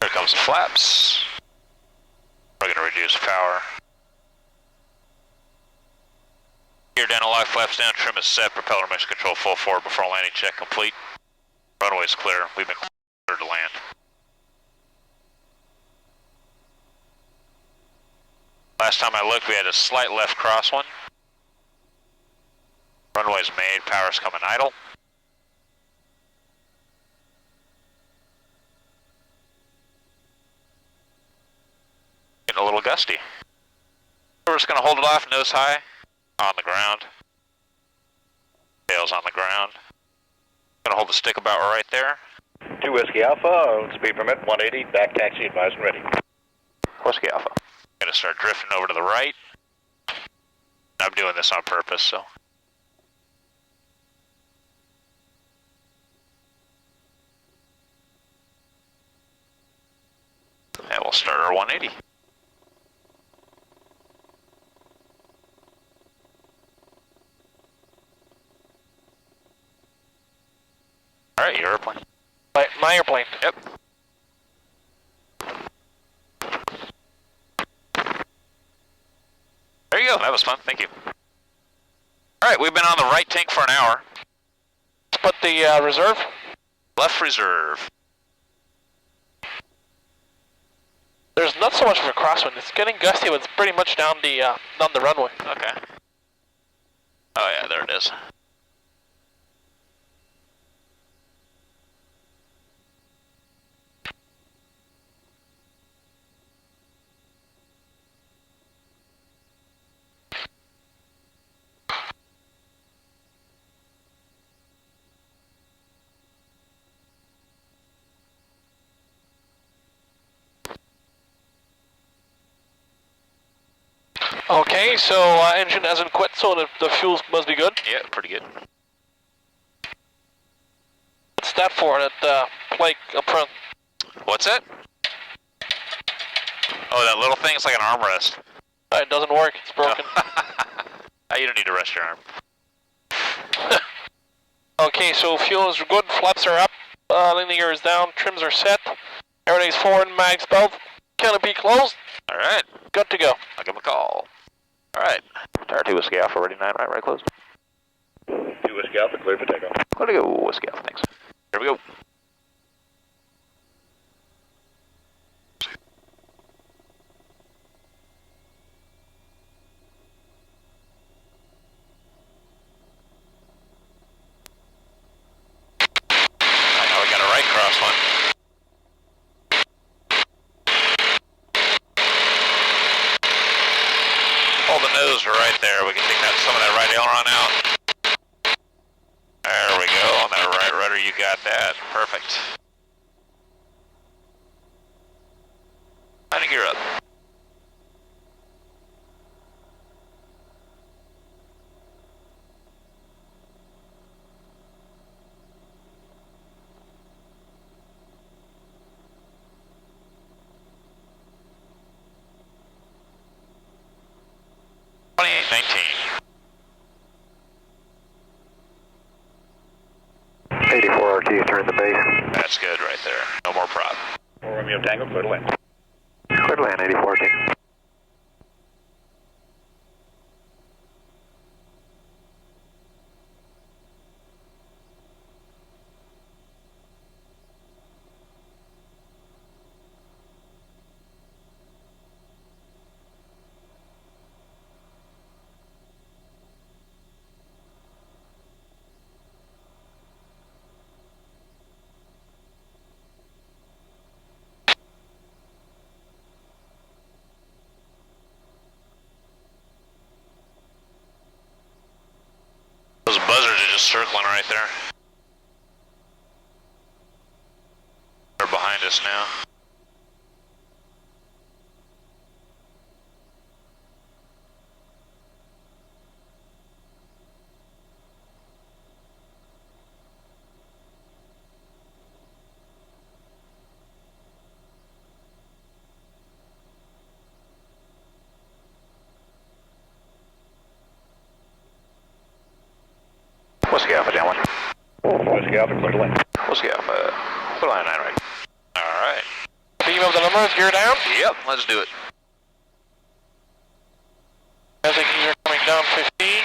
A: Here comes the flaps. We're going to reduce power. Gear down to lock, flaps down, trim is set, propeller mission control full forward before landing check complete. Runway's clear, we've been cleared to land. Last time I looked, we had a slight left crosswind. Runway's made, power's coming idle. Getting a little gusty. We're just going to hold it off, nose high, on the ground. tail's on the ground. Gonna hold the stick about right there.
D: 2 Whiskey Alpha, speed permit 180, back taxi advised and ready.
A: Whiskey Alpha. Gonna start drifting over to the right. I'm doing this on purpose, so. And we'll start our 180. Alright, your airplane.
F: My airplane.
A: Yep. There you go, that was fun, thank you. Alright, we've been on the right tank for an hour.
F: Let's put the reserve.
A: Left reserve.
F: There's not so much of a crosswind. It's getting gusty, but it's pretty much down the runway.
A: Okay. Oh yeah, there it is.
F: Okay, so engine hasn't quit, so the fuel must be good.
A: Yeah, pretty good.
F: What's that for, that plate up front?
A: What's that? Oh, that little thing? It's like an armrest.
F: It doesn't work, it's broken.
A: Oh, you don't need to rest your arm.
F: Okay, so fuel is good, flaps are up, landing gear is down, trims are set, everything's forward, mags belt, canopy closed.
A: Alright.
F: Good to go.
A: I'll give him a call. Alright. Tower 2 Whiskey Alpha, ready 9, right closed.
D: 2 Whiskey Alpha, clear for takeoff.
A: Let it go, Whiskey Alpha, thanks. Here we go. I know we got a right cross one. Hold the nose right there. We can take some of that right aileron out. There we go. On that right rudder, you got that. Perfect. Landing gear up.
J: Turn the base.
A: That's good right there. No more prop.
D: Romeo Tango, clear to land.
J: Clear to land, 8014.
A: Those buzzards are just circling right there. They're behind us now. Whiskey Alpha, downwind.
D: Whiskey Alpha, clear to land.
A: Whiskey Alpha, clear line 9 right. Alright.
F: Beam up the numbers, gear down.
A: Yep, let's do it.
F: I think you're coming down 15.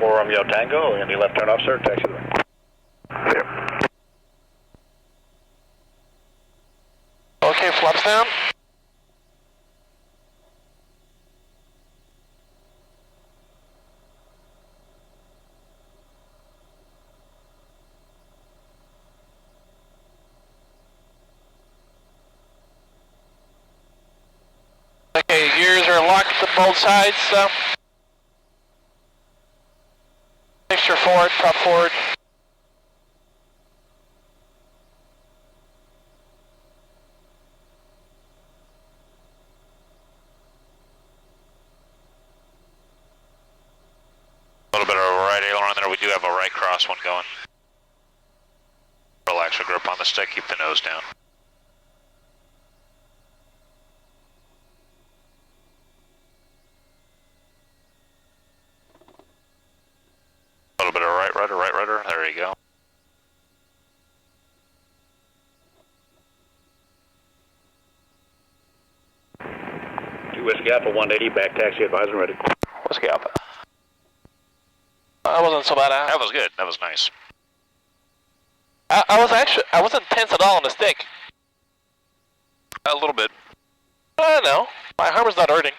D: Romeo Tango, any left turn off, sir, taxi to the right.
J: Clear.
F: Okay, flaps down. Okay, gears are locked both sides. Mixture forward, prop forward.
A: A little bit of a right aileron there. We do have a right cross one going. Relax your grip on the stick, keep the nose down. A little bit of right rudder, there you go.
D: Whiskey Alpha 180, back taxi advisor ready.
F: Whiskey Alpha. That wasn't so bad.
A: That was good, that was nice.
F: I wasn't tense at all on the stick.
A: A little bit.
F: No, my arm is not hurting.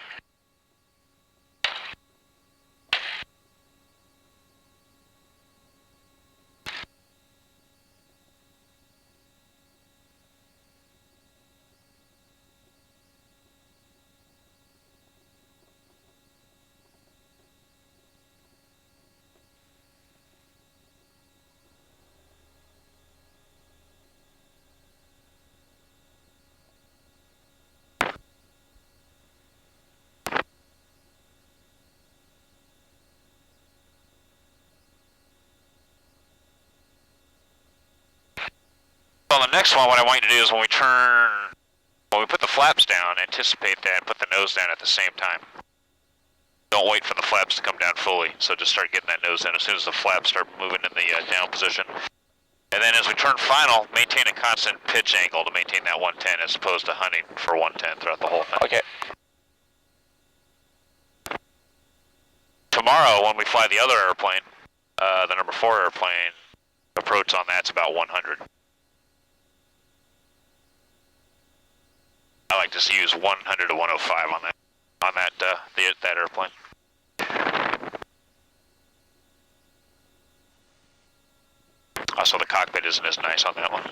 A: Well, the next one, what I want you to do is when we put the flaps down, anticipate that and put the nose down at the same time. Don't wait for the flaps to come down fully, so just start getting that nose down as soon as the flaps start moving in the down position. And then as we turn final, maintain a constant pitch angle to maintain that 110 as opposed to hunting for 110 throughout the whole thing.
F: Okay.
A: Tomorrow, when we fly the other airplane, the number 4 airplane, approach on that's about 100. I like to use 100 to 105 on that airplane. Also, the cockpit isn't as nice on that one.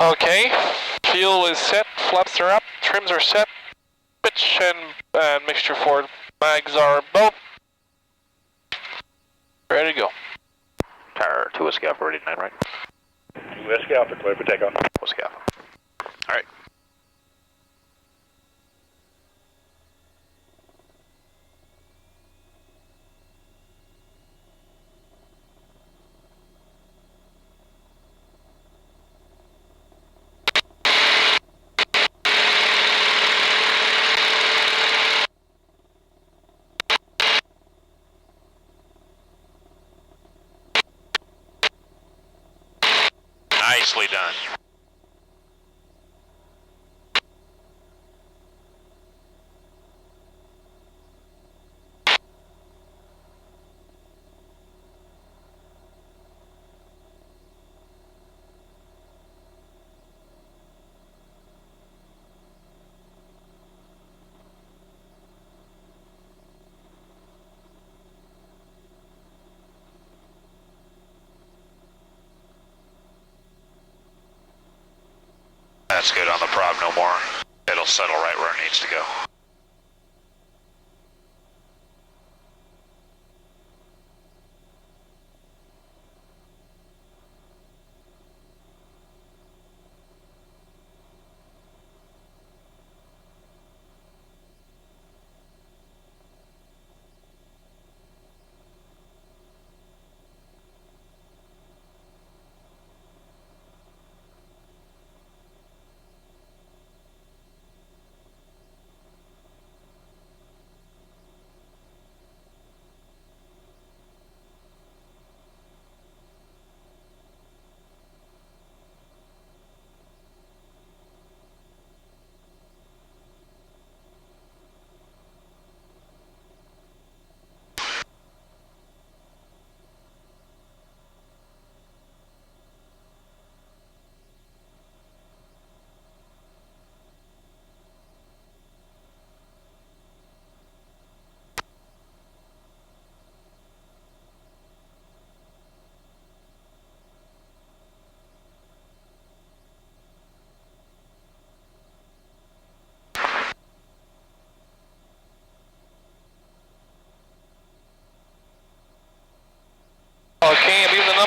F: Okay, fuel is set, flaps are up, trims are set, pitch and mixture forward, mags are both ready to go.
A: Tower 2 Whiskey Alpha ready 9, right?
D: 2 Whiskey Alpha, clear for takeoff.
A: Whiskey Alpha. Alright. Nicely done. That's good on the prop, no more. It'll settle right where it needs to go.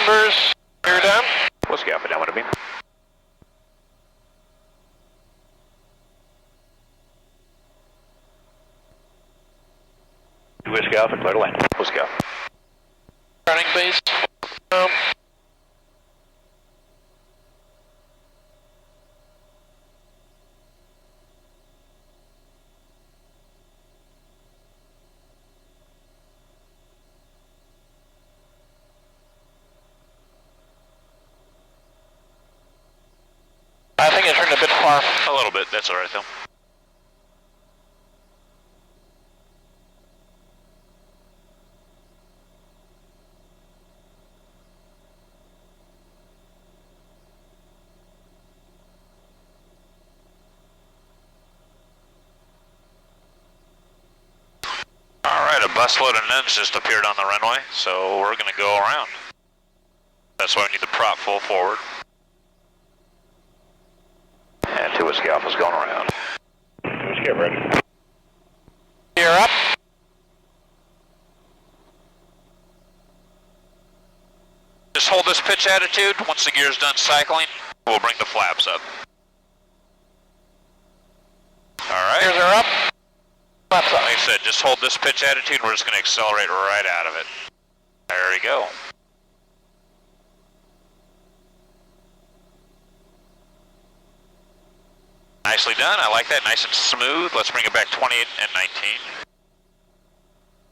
F: numbers. Clear down.
D: Whiskey Alpha down, what I mean? Whiskey Alpha, clear to land. Whiskey Alpha.
F: Running base. I think I turned a bit far.
A: A little bit, that's alright though. Alright, a busload of nuns just appeared on the runway, so we're gonna go around. That's why we need the prop full forward.
D: And 2 Whiskey Alpha's going around. 2 Whiskey Alpha ready.
F: You're up.
A: Just hold this pitch attitude. Once the gear's done cycling, we'll bring the flaps up. Alright.
F: Gears are up. Flaps up.
A: Like I said, just hold this pitch attitude. We're just going to accelerate right out of it. There we go. Nicely done. I like that. Nice and smooth. Let's bring it back 28 and 19.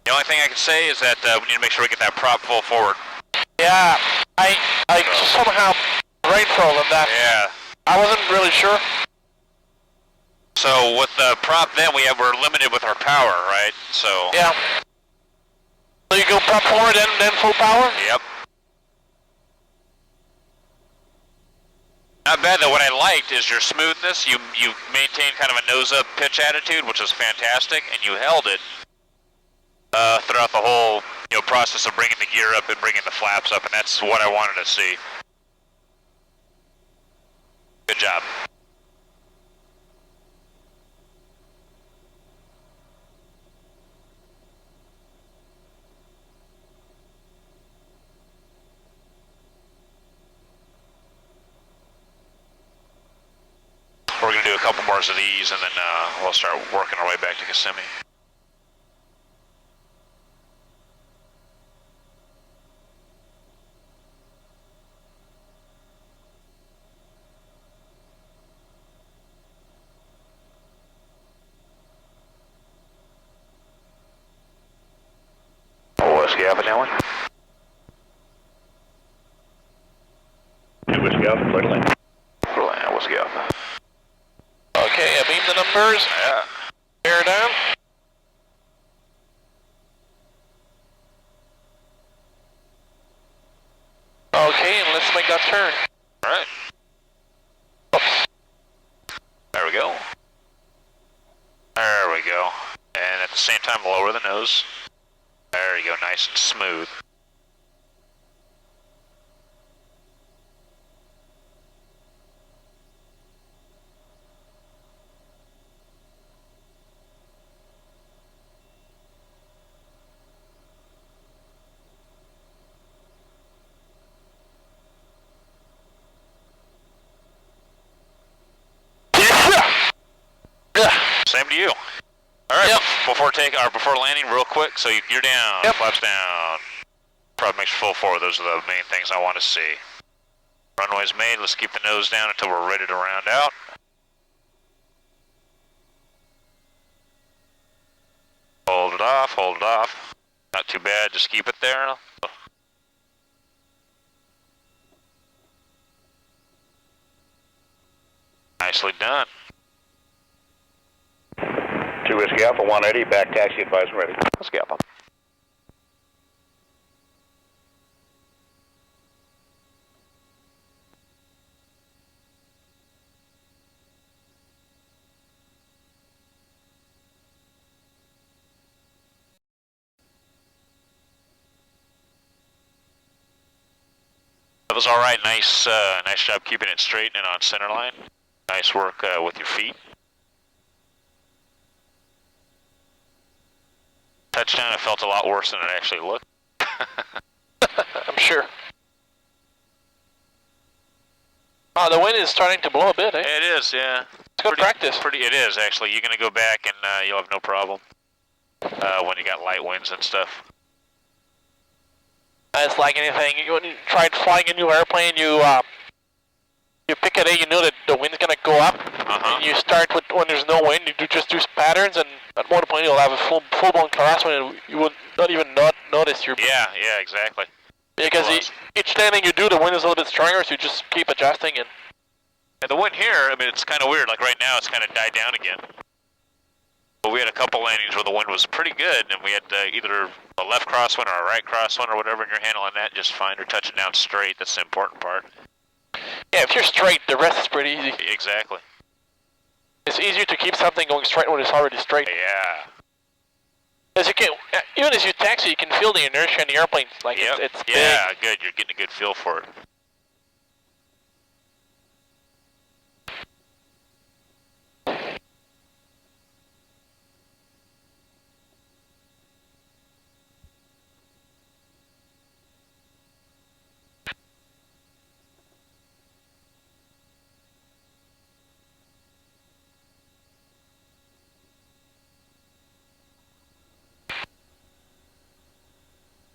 A: The only thing I can say is that we need to make sure we get that prop full forward.
F: Yeah, I somehow brain froze on that.
A: Yeah.
F: I wasn't really sure.
A: So with the prop then, we're limited with our power, right? So.
F: Yeah. So you go prop forward and then full power?
A: Yep. Not bad though. What I liked is your smoothness. You maintained kind of a nose-up pitch attitude, which was fantastic, and you held it throughout the whole process of bringing the gear up and bringing the flaps up, and that's what I wanted to see. Good job. We're going to do a couple more of these, and then we'll start working our way back to Kissimmee.
D: Whiskey Alpha down one. 2 Whiskey Alpha, clear to land. Clear to land, Whiskey Alpha.
F: Okay, I beam the numbers.
A: Yeah.
F: Bear down. Okay, and let's make that turn.
A: Alright.
F: Oops.
A: There we go. There we go. And at the same time, lower the nose. There you go, nice and smooth. Same to you. All right. Yep. Before landing, real quick. So you're down. Yep. Flaps down. Probably makes full forward. Those are the main things I want to see. Runway's made. Let's keep the nose down until we're ready to round out. Hold it off. Hold it off. Not too bad. Just keep it there. Nicely done.
D: 2 Whiskey Alpha, 180, back taxi advised and ready. Whiskey Alpha.
A: That was all right. Nice job keeping it straight and on center line. Nice work with your feet. Touchdown, it felt a lot worse than it actually looked.
F: I'm sure. Oh, the wind is starting to blow a bit, eh?
A: It is, yeah.
F: It's good practice.
A: It is, actually. You're going to go back and you'll have no problem when you got light winds and stuff.
F: It's like anything. When you try flying a new airplane, you pick it, you know that the wind's going to go up. And you start with when there's no wind, you just do patterns, and at one point you'll have a full-blown crosswind, and you would not even notice your...
A: Yeah, exactly.
F: Because each landing you do, the wind is a little bit stronger, so you just keep adjusting. And
A: the wind here, I mean, it's kind of weird. Like right now, it's kind of died down again. But we had a couple landings where the wind was pretty good, and we had either a left crosswind or a right crosswind or whatever, and you're handling that just fine, or touching down straight. That's the important part.
F: Yeah, if you're straight, the rest is pretty easy.
A: Exactly.
F: It's easier to keep something going straight when it's already straight.
A: Yeah.
F: As you can, even as you taxi, you can feel the inertia in the airplane. Like it's big.
A: Yeah, good. You're getting a good feel for it.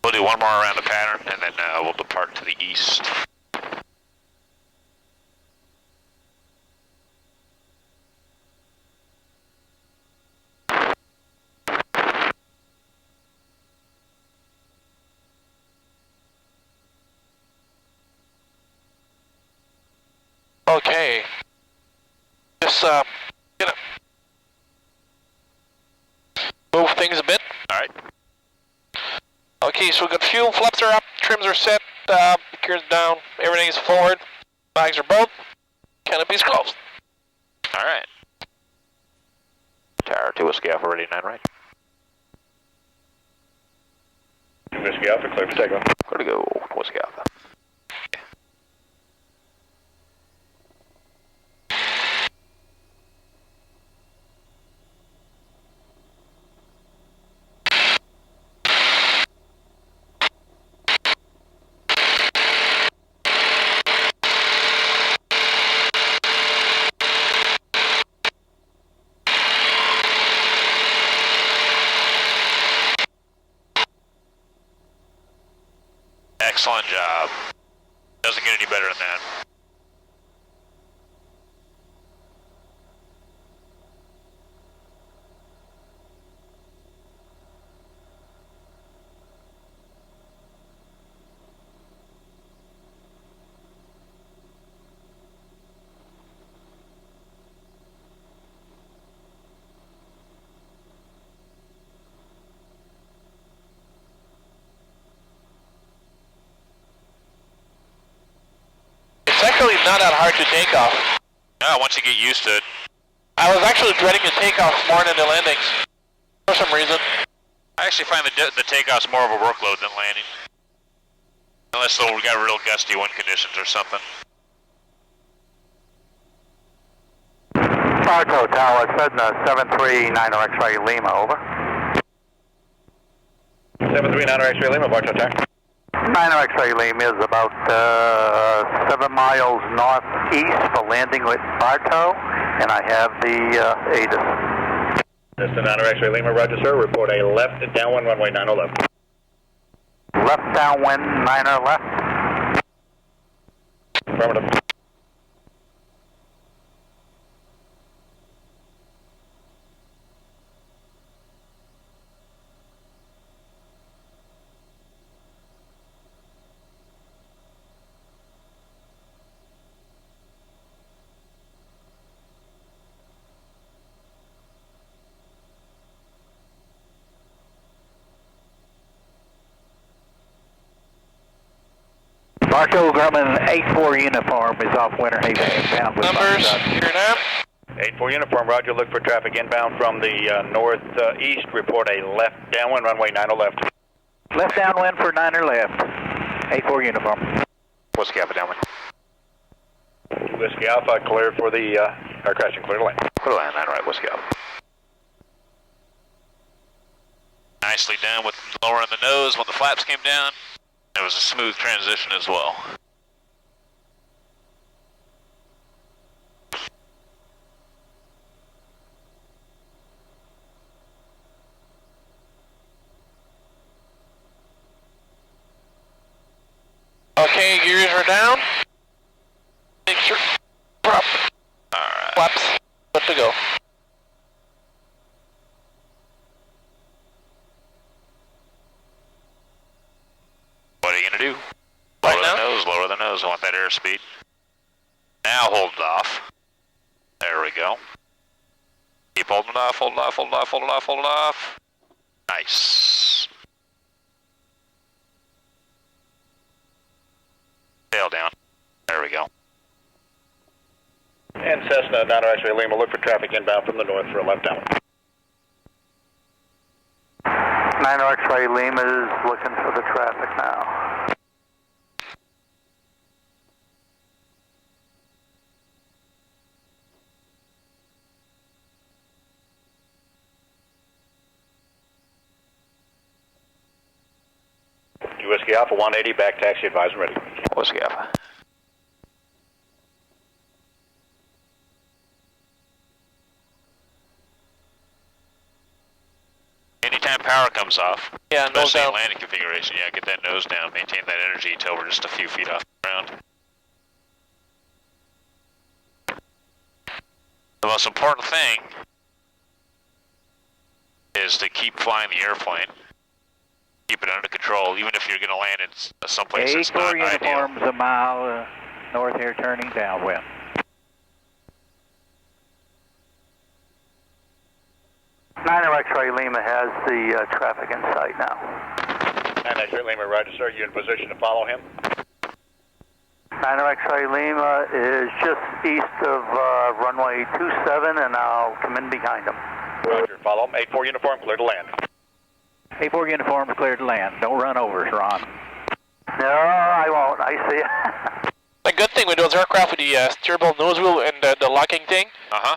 A: We'll do one more around the pattern, and then we'll depart to the east.
F: Okay. Just gonna move things a bit.
A: All right.
F: Okay, so we got fuel, flaps are up, trims are set, gears down, everything is forward, bags are both, canopy's closed.
A: All right. Tower 2 Whiskey Alpha, ready 9 right.
D: 2 Whiskey Alpha, clear for takeoff.
A: Clear to go, Whiskey Alpha. Excellent job. Doesn't get any better than that.
F: It's actually not that hard to take off.
A: No, once you get used to it.
F: I was actually dreading the takeoffs more than the landings, for some reason.
A: I actually find the takeoff's more of a workload than landing. Unless we got real gusty wind conditions or something.
J: Fargo Tower, Cessna 739 X-ray Lima, over.
D: 739 X-ray Lima, Bartow Tower.
J: 9 X-ray Lima is about 7 miles northeast for landing with Bartow, and I have the ATIS.
D: This is 9 X-ray Lima, roger sir, report a left downwind runway 90 left.
J: Left downwind, 9er left.
D: Affirmative.
J: Bartow Grumman 8-4 uniform is off Winter Haven.
F: Numbers, here now.
D: 8-4 uniform, roger, look for traffic inbound from the northeast, report a left downwind runway 90 left.
J: Left downwind for 9er left. 8-4 uniform.
A: Whiskey Alpha downwind.
D: Whiskey Alpha, clear for the air crashing, clear to land.
A: Clear to land, 9 right, Whiskey Alpha. Nicely done with lowering the nose when the flaps came down. It was a smooth transition as well.
F: Okay, gears are down. Make sure. Prop.
A: Alright.
F: Flaps. Good to go.
A: What are you gonna do?
F: Right
A: Lower
F: now?
A: the nose, lower the nose. I want that airspeed. Now hold it off. There we go. Keep holding it off, hold it off, hold it off, hold it off, hold it off. Nice. Tail down. There we go.
D: And Cessna, Niner X-ray Lima, look for traffic inbound from the north for a left down.
J: Niner X-ray Lima is looking for the traffic now.
D: Whiskey Alpha 180, back taxi advisor ready.
A: Whiskey Alpha. Anytime power comes off,
F: Yeah, nose
A: especially
F: down.
A: in landing configuration, yeah, get that nose down, maintain that energy until we're just a few feet off the ground. The most important thing is to keep flying the airplane. Keep it under control, even if you're going to land in someplace that's not ideal.
J: uniforms a mile north here, turning downwind. Niner X-ray Lima has the traffic in sight now.
D: Niner X-ray Lima, roger sir, you in position to follow him?
J: Niner X-ray Lima is just east of runway 27, and I'll come in behind him.
D: Roger, follow him. 8-4 uniform, clear to land.
J: 8-4 uniform, clear to land. Don't run over us, Ron. No, I won't. I see it.
F: The good thing with those aircraft with the steerable nose wheel and the locking thing,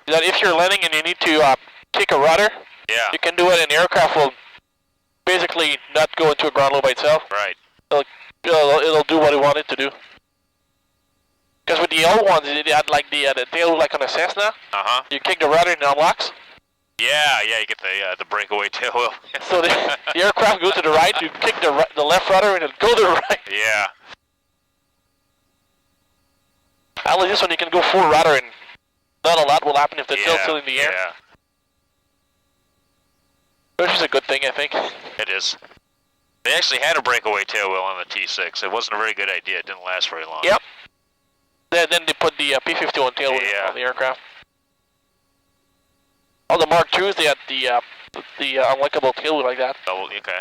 F: is that if you're landing and you need to kick a rudder,
A: Yeah.
F: you can do it and the aircraft will basically not go into a ground low by itself.
A: Right.
F: It'll do what it wanted to do. Because with the old ones, it had like the tail like on a Cessna. You kick the rudder and it unlocks.
A: Yeah, you get the breakaway tail wheel.
F: So the aircraft goes to the right, you kick the left rudder and it'll go to the right.
A: Yeah.
F: At least this one you can go full rudder and not a lot will happen if the tail's still in the air.
A: Yeah.
F: Which is a good thing, I think.
A: It is. They actually had a breakaway tail wheel on the T-6. It wasn't a very good idea. It didn't last very long.
F: Yep. Then they put the P-51 tail wheel on the aircraft. All the Mark IIs, they had the unlickable tail wheel like that.
A: Oh, okay.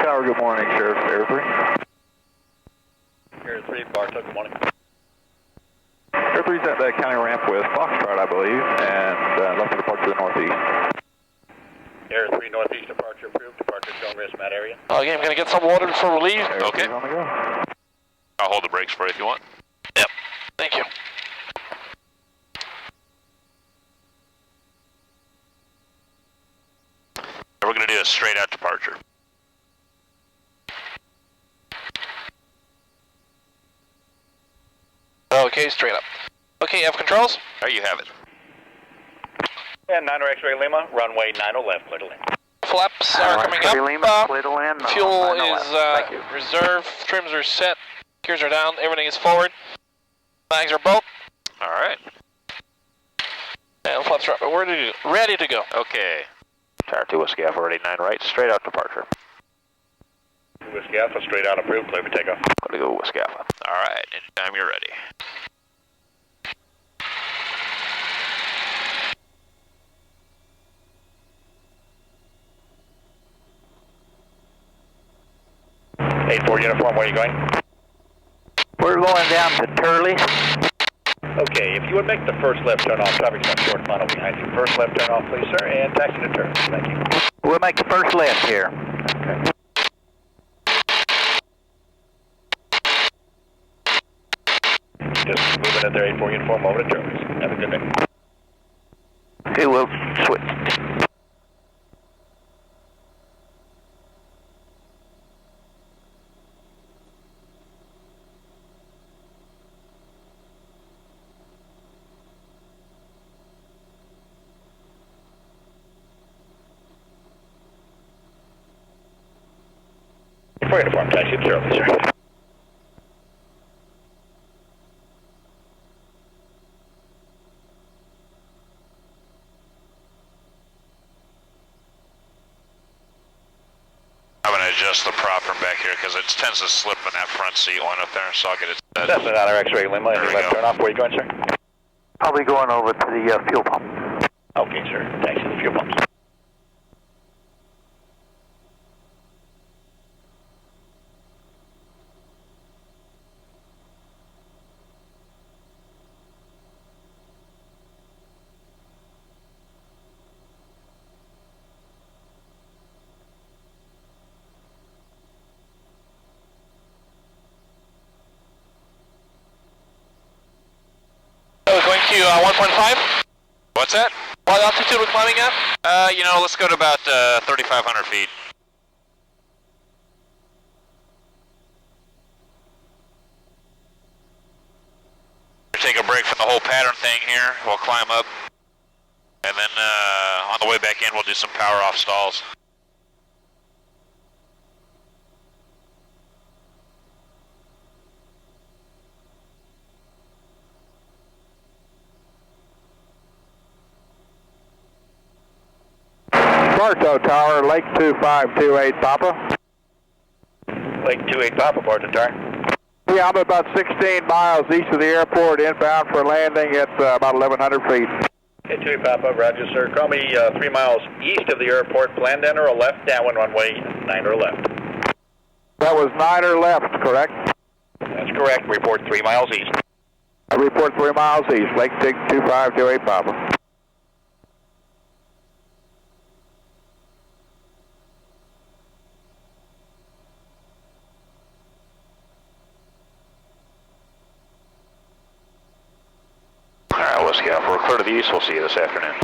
J: Tower, good morning, Sheriff. Air 3.
D: Air 3, Bartow, good morning.
J: Air 3's at the county ramp with Foxtrot, I believe, and left to depart to the northeast.
D: Air 3 northeast departure approved, departure shown risk mat area.
F: Okay, I'm going to get some water before we leave.
J: Air
A: Okay.
J: 3's on the go.
A: I'll hold the brakes for you if you want.
F: Yep. Thank you.
A: We're going to do a straight out departure.
F: Okay, straight up. Okay, F controls?
A: There you have it.
D: And Niner X-ray Lima, runway 90 left, clear to land.
F: Flaps are coming up.
J: Clear to land.
F: Fuel is reserve. Trims are set. Gears are down. Everything is forward. Flags are both.
A: All right.
F: And flaps are ready to go.
A: Okay. Tower 2 Whiskey Alpha, ready 9 right, straight out departure.
D: Whiskey Alpha, straight out approved, clear for takeoff.
A: Gotta go Whiskey Alpha. All right, anytime you're ready.
D: Eight-4 uniform, where are you going?
J: We're going down to Turley.
D: Okay, if you would make the first left turn off, traffic's on short funnel behind you. First left turn off, please, sir, and taxi to turn. Thank you.
J: We'll make the first left here.
D: Okay. Just moving in there, 8-4 uniform, over to turn. Have a good day.
J: Okay, we'll switch.
D: For uniform taxi, it's early, sir.
A: I'm going to adjust the prop from back here because it tends to slip in that front seat one up there, so I'll get it set.
D: That's another X-ray limo. Any left turn off. Where are you going, sir?
I: I'll be going over to the fuel pump.
D: Okay, sir. Taxi to the fuel pumps.
F: Going to 1.5.
A: What's that?
F: What altitude we're climbing at?
A: You know, let's go to about 3,500 feet. Take a break from the whole pattern thing here. We'll climb up. And then on the way back in, we'll do some power off stalls.
J: Bartow Tower, Lake 2528 Papa.
D: Lake 28 Papa, Barton Tower.
J: Yeah, I'm about 16 miles east of the airport, inbound for landing at about 1,100 feet.
D: Okay, 28 Papa, roger, sir. Call me 3 miles east of the airport. Plan enter or left, downwind runway, 9 or left.
J: That was 9 or left, correct?
D: That's correct. Report 3 miles east.
J: I report 3 miles east, Lake 2528 Papa.
A: Whiskey Alpha, we're clear to the east. We'll see you this afternoon.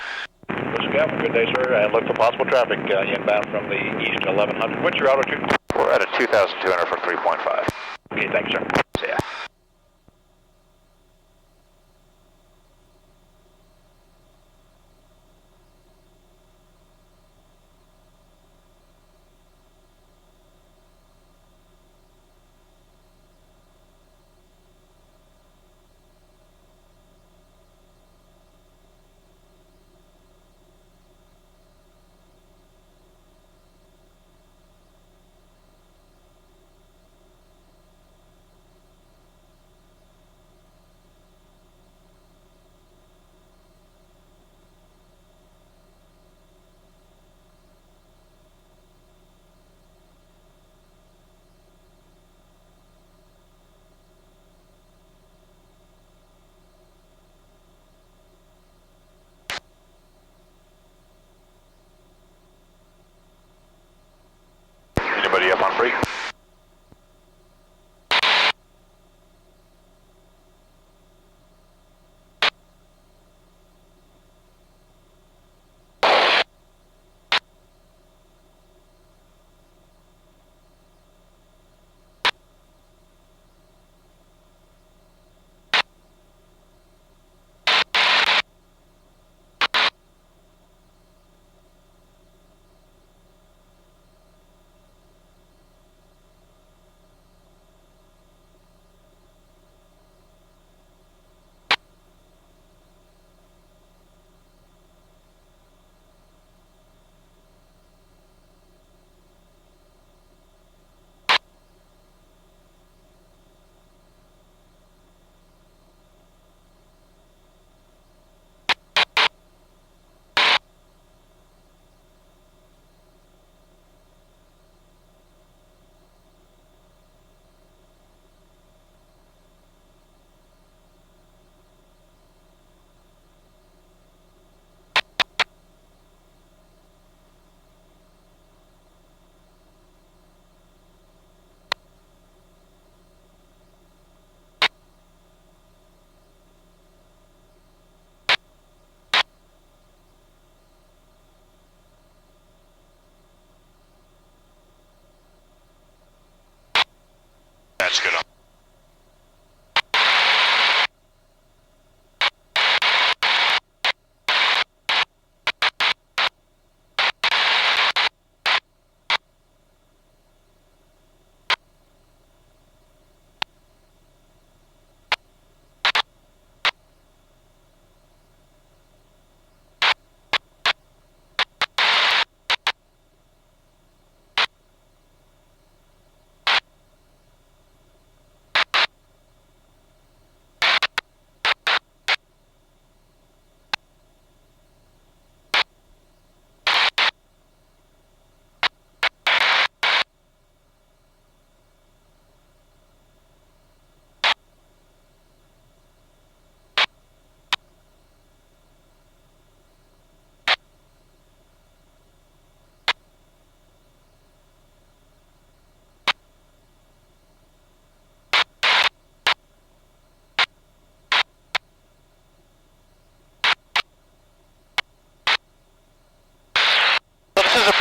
D: Whiskey Alpha, good day, sir. And look for possible traffic inbound from the east to 1100. What's your altitude?
A: We're at a 2,200 for 3.5.
D: Okay, thanks, sir.
A: See ya.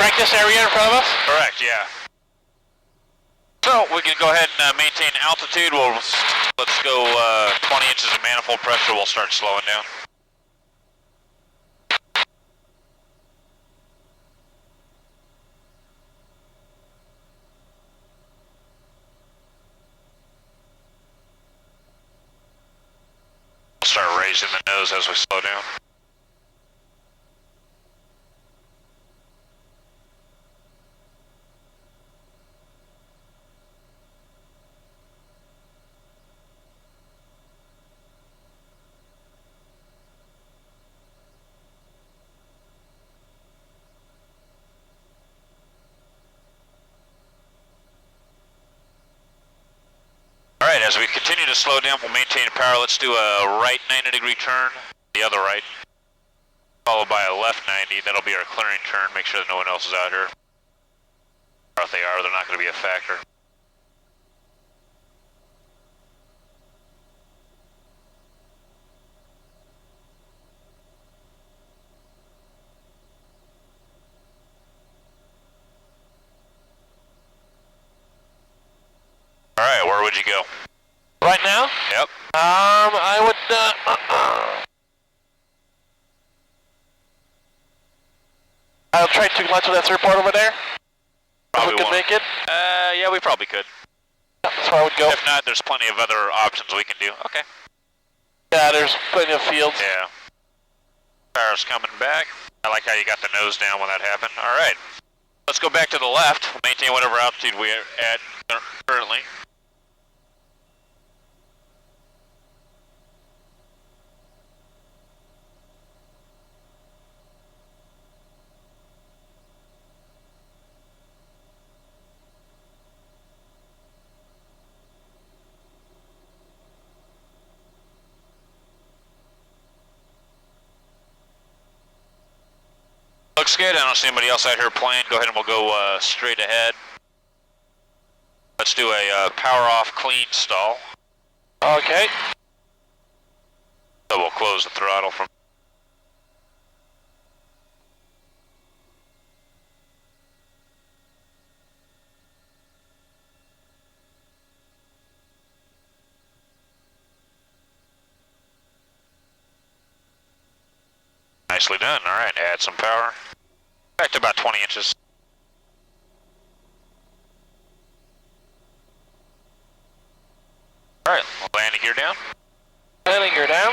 F: practice area in front of us?
A: Correct, yeah. So we can go ahead and maintain altitude. Let's go 20 inches of manifold pressure. We'll start slowing down. We'll start raising the nose as we slow down. Alright, as we continue to slow down, we'll maintain power. Let's do a right 90-degree turn, the other right, followed by a left 90. That'll be our clearing turn. Make sure that no one else is out here. Or if they are, they're not going to be a factor. Alright, where would you go?
F: Right now?
A: Yep.
F: I would, I'll try to launch to that airport over there.
A: Probably
F: if we could make it.
A: Yeah, we probably could.
F: That's where I would go.
A: If not, there's plenty of other options we can do. Okay.
F: Yeah, there's plenty of fields.
A: Yeah. Power's coming back. I like how you got the nose down when that happened. Alright. Let's go back to the left. We'll maintain whatever altitude we're at currently. Looks good. I don't see anybody else out here playing. Go ahead and we'll go straight ahead. Let's do a power off clean stall.
F: Okay.
A: So we'll close the throttle from... Nicely done. Alright, add some power. Back to about 20 inches. Alright, landing gear down.
F: Landing gear down.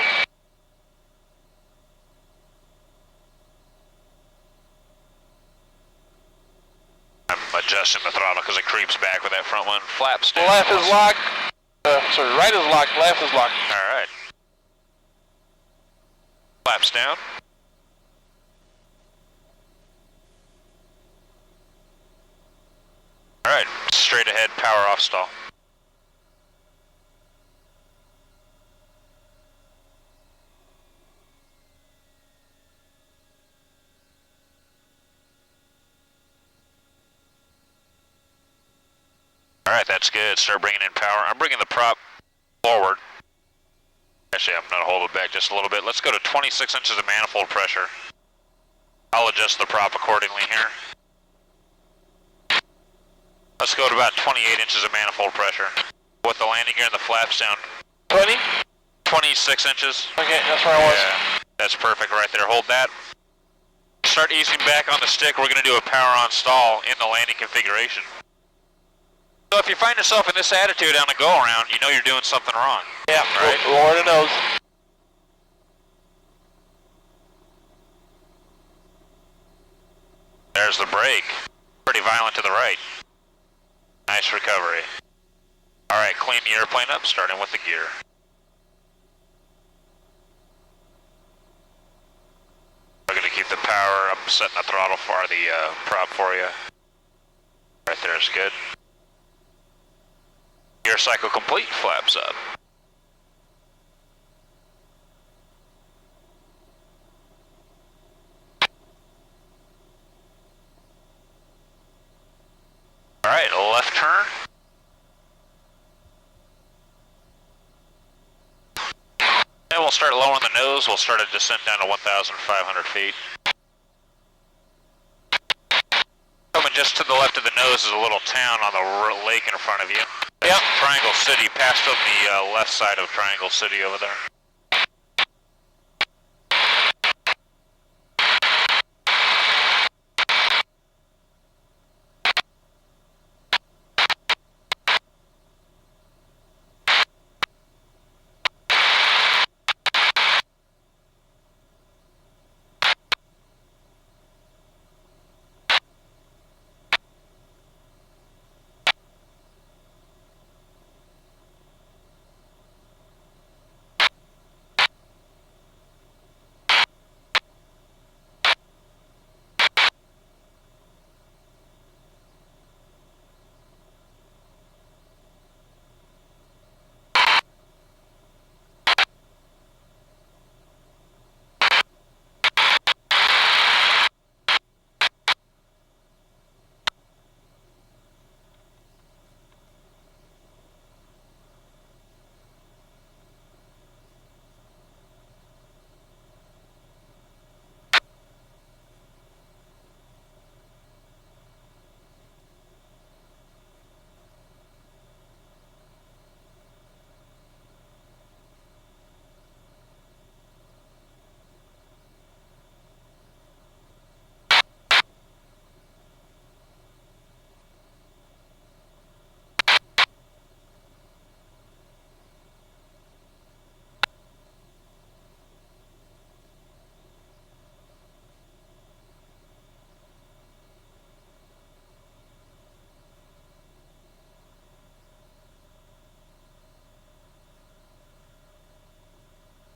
A: I'm adjusting the throttle because it creeps back with that front one. Flaps down.
F: Left is locked. Sorry, right is locked, left is locked.
A: Alright. Flaps down. Alright, straight ahead, power off stall. Alright, that's good. Start bringing in power. I'm bringing the prop forward. Actually, I'm going to hold it back just a little bit. Let's go to 26 inches of manifold pressure. I'll adjust the prop accordingly here. Let's go to about 28 inches of manifold pressure. With the landing gear and the flaps down.
F: 20?
A: 26 inches.
F: Okay, that's where I was.
A: Yeah, that's perfect right there. Hold that. Start easing back on the stick. We're going to do a power on stall in the landing configuration. So if you find yourself in this attitude on a go-around, you know you're doing something wrong.
F: Yeah,
A: right?
F: Lower the nose.
A: There's the brake. Pretty violent to the right. Nice recovery. Alright, clean the airplane up, starting with the gear. We're going to keep the power. I'm setting the throttle for the prop for you. Right there is good. Gear cycle complete, flaps up. Alright, left turn. And we'll start lowering the nose. We'll start a descent down to 1,500 feet. just to the left of the nose is a little town on the lake in front of you.
F: Yep.
A: Triangle City, passed on the left side of Triangle City over there.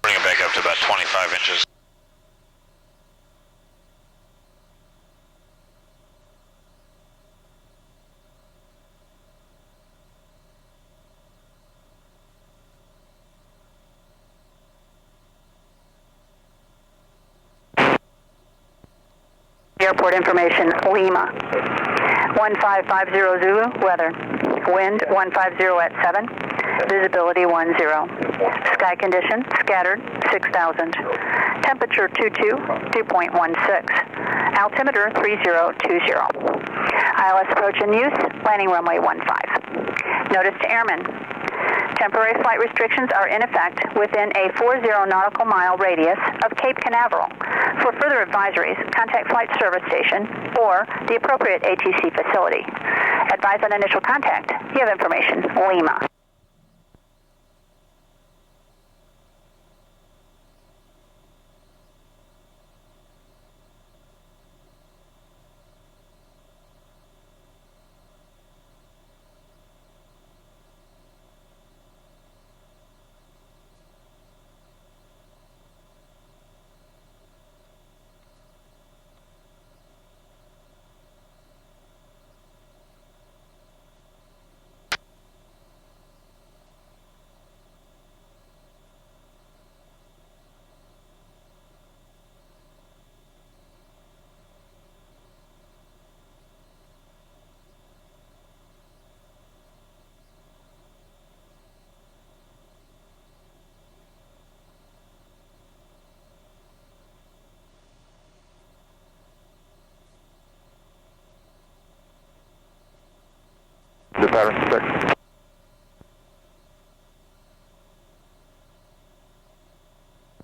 A: Bring it back up to about 25 inches.
K: Airport information, Lima. 1550 Zulu, weather. Wind 150 at 7. Visibility 10. Sky condition, scattered, 6,000. Temperature 2.16. Altimeter 3020. ILS approach in use, landing runway 15. Notice to airmen. Temporary flight restrictions are in effect within a 40 nautical mile radius of Cape Canaveral. For further advisories, contact Flight Service Station or the appropriate ATC facility. Advise on initial contact. You have information, Lima.
J: The pattern, sir.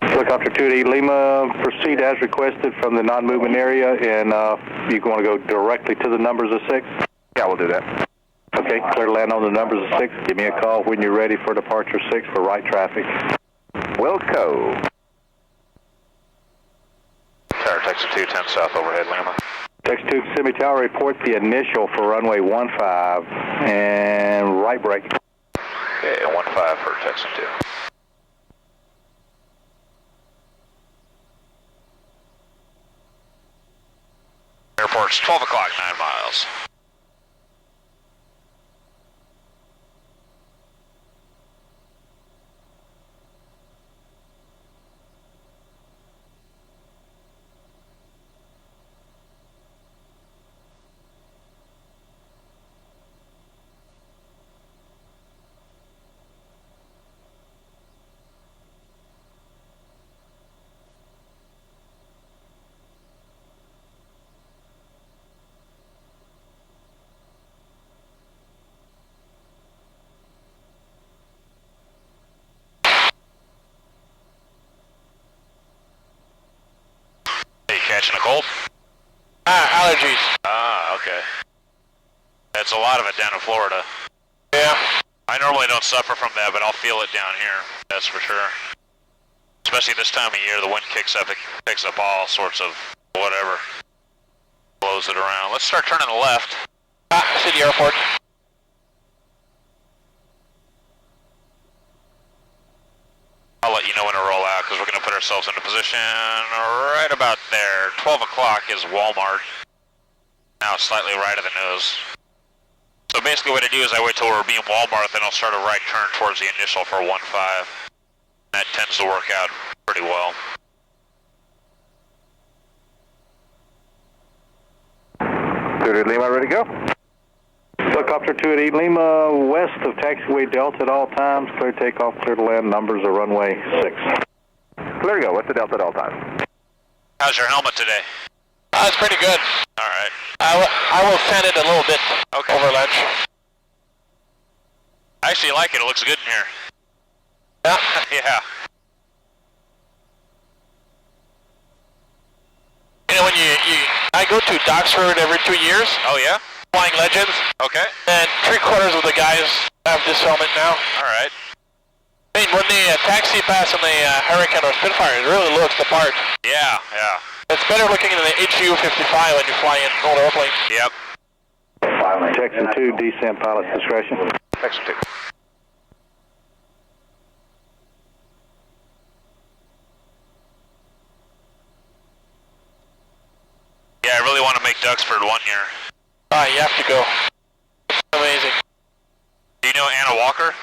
J: Helicopter 2D Lima, proceed as requested from the non-movement area, and you want to go directly to the numbers of 6? Yeah, we'll do that. Okay, clear to land on the numbers of 6. Give me a call when you're ready for departure 6 for right traffic.
E: Wilco.
A: Tower Texas 210 south overhead Lima.
J: Texas 2 Kissimmee Tower, report the initial for runway 15 and right brake.
A: Okay, 15 for Texas 2. Airport's 12 o'clock, 9 miles. Catching a cold?
F: Allergies.
A: Ah, okay. That's a lot of it down in Florida.
F: Yeah.
A: I normally don't suffer from that, but I'll feel it down here, that's for sure. Especially this time of year, the wind kicks up, it picks up all sorts of whatever. Blows it around. Let's start turning left.
F: City Airport.
A: I'll let you know when to roll out, because we're going to put ourselves into position right about there. 12 o'clock is Walmart. Now slightly right of the nose. So basically what I do is I wait till we're being Walmart, then I'll start a right turn towards the initial for 1-5. That tends to work out pretty well.
J: Lima, ready to go? Helicopter 288 Lima, west of taxiway Delta at all times. Clear takeoff, clear to land. Numbers are runway 6.
B: Clear to go. What's the Delta at all times?
A: How's your helmet today?
F: It's pretty good.
A: All right.
F: I will sand it a little bit over lunch.
A: I actually like it. It looks good in here.
F: Yeah.
A: Yeah.
F: You know, when I go to Doxford every 2 years.
A: Oh, yeah?
F: Flying Legends.
A: Okay.
F: And 3/4 of the guys have this helmet now.
A: All right.
F: I mean, when they taxi pass on the Hurricane or Spitfire, it really looks the part.
A: Yeah, yeah.
F: It's better looking than the HU-55 when you fly in old airplanes.
A: Yep.
J: Texan 2, descent pilot's discretion.
A: Texan 2. Yeah, I really want to make Duxford 1 year.
F: You have to go. It's amazing.
A: Do you know Anna Walker?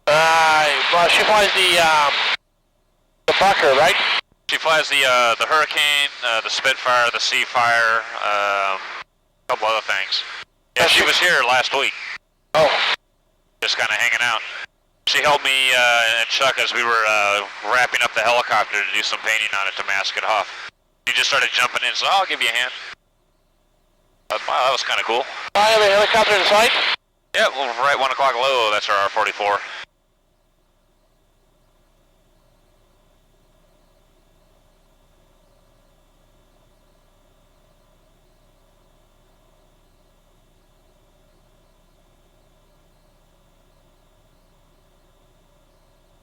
F: Well, she flies the Bucker, right?
A: She flies the Hurricane, the Spitfire, the Seafire, a couple other things. Yeah, she was here last week.
F: Oh.
A: Just kind of hanging out. She helped me and Chuck as we were wrapping up the helicopter to do some painting on it to mask it off. She just started jumping in, so I'll give you a hand. Wow, that was kind of cool.
F: I have a helicopter in sight?
A: Yeah, well, right 1 o'clock low, that's our R-44.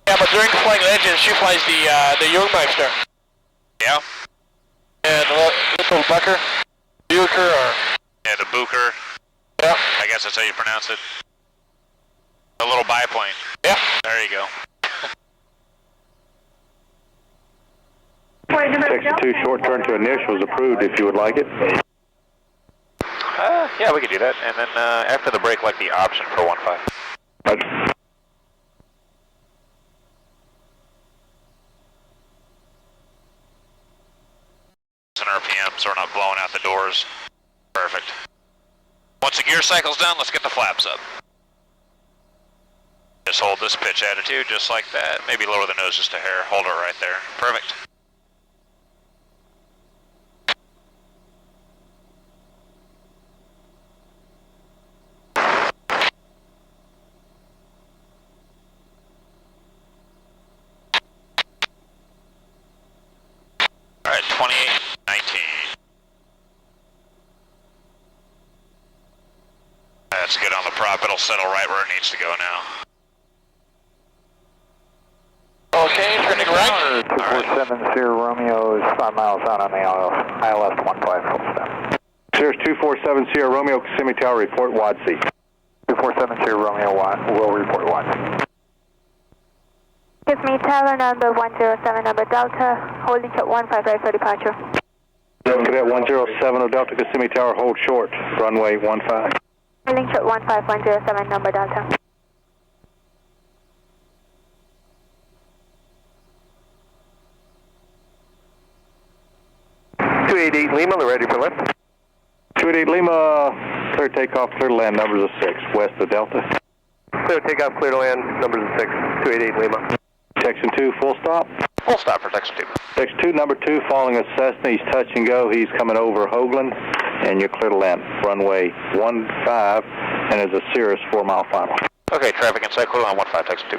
F: Yeah, but during Flying Legends, she flies the Jungmeister.
A: Yeah?
F: And little Bucker. Bucher or...
A: Yeah, the Bucher.
F: Yeah.
A: I guess that's how you pronounce it. The little biplane.
F: Yeah.
A: There you go.
J: Texan 2, short turn to initials approved if you would like it.
A: Yeah, we could do that. And then after the break, like the option for 1-5.
J: Roger.
A: An RPM, so we're not blowing out the doors. Perfect. Once the gear cycle's done, let's get the flaps up. Just hold this pitch attitude, just like that. Maybe lower the nose just a hair. Hold it right there. Perfect. Alright, 28-19. That's good on the prop. It'll settle right where it needs to go now.
F: Okay, turning right.
E: 247 Sierra Romeo is 5 miles out on the ILS 15 full step.
J: Cirrus 247 Sierra Romeo, Kissimmee Tower, report WADC.
E: 247 Sierra Romeo will report WADC.
L: Kissimmee Tower, number 107, number Delta, holding short 15 right for departure.
J: Cadet 107 of Delta, Kissimmee Tower, hold short, runway 15.
L: Holding short 15107, number Delta.
B: Lima, we're ready for lift.
J: 288 Lima, clear takeoff, clear to land, numbers of 6, west of Delta.
B: Clear takeoff, clear to land, numbers of 6, 288 Lima.
J: Texan 2, full stop.
A: Full stop for Texan 2.
J: Texan 2, number 2, following a Cessna, he's touch and go, he's coming over Hoagland, and you're clear to land, runway 15, and is a Cirrus 4-mile final.
A: Okay, traffic inside, clear on 15, Texan 2.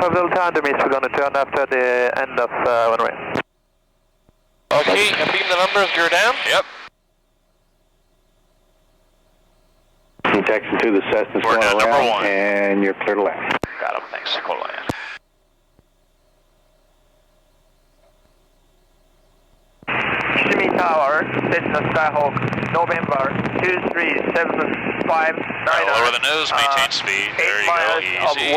B: 5 Delta, underneath, we're going to turn after the end of runway.
F: Okay, I beam the numbers, gear down.
A: Yep.
J: Texan 2, the Cessna's going around, and you're clear to land.
A: Got him, thanks. Clear to land.
B: Kissimmee Tower, Cessna Skyhawk, November 2375.
A: Lower the nose, maintain speed. There you go, easy.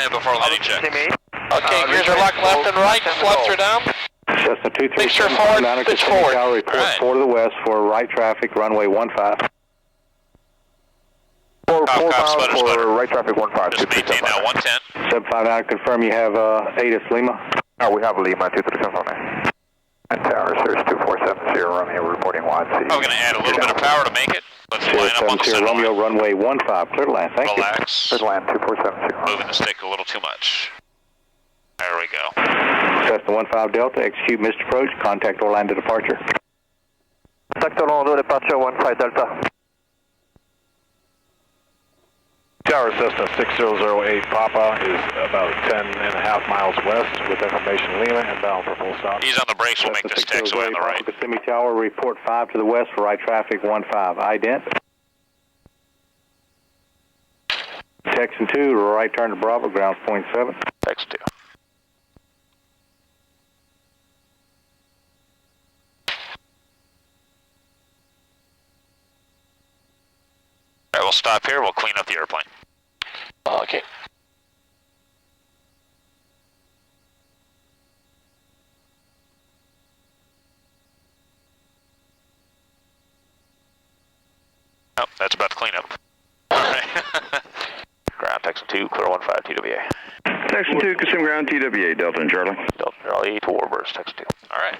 A: Before landing check.
F: Okay, here's your lock left and right, flaps are down.
J: Cessna 23,
F: make sure forward, pitch forward.
J: Tower, report 4 to the west for right traffic, runway 15.
B: 4 miles for right traffic 15.
A: Just maintain now 110.
J: 759, confirm you have ATIS Lima.
B: We have Lima 237 on there. And tower, Search 2470, Romeo reporting wide C.
A: I'm going to add a little bit of power to make it. Let's line up on the center
J: Romeo,
A: line.
J: runway 15, clear to land, thank
A: Relax.
B: Clear to land 2470.
A: Moving the stick a little too much. There we go.
J: Cessna 15 Delta, execute missed approach, contact Orlando departure.
B: Contact Orlando departure 15 Delta.
M: Tower Cessna 6008 Papa is about 10.5 miles west with information Lima and bound for full stop.
A: He's on the brakes, we'll make this taxiway on the right.
J: Kissimmee Tower, report 5 to the west for right traffic 15. Ident. Texan 2, right turn to Bravo, ground 0.7.
A: Texan 2. Alright, we'll stop here, we'll clean up the airplane.
F: Okay.
A: Oh, that's about to clean up. Alright. Ground Texan 2, clear 15 TWA.
G: Texan 2, Kissimmee ground, TWA, Delta and Charlie.
A: Delta and Charlie to Warbird, Texan 2. Alright.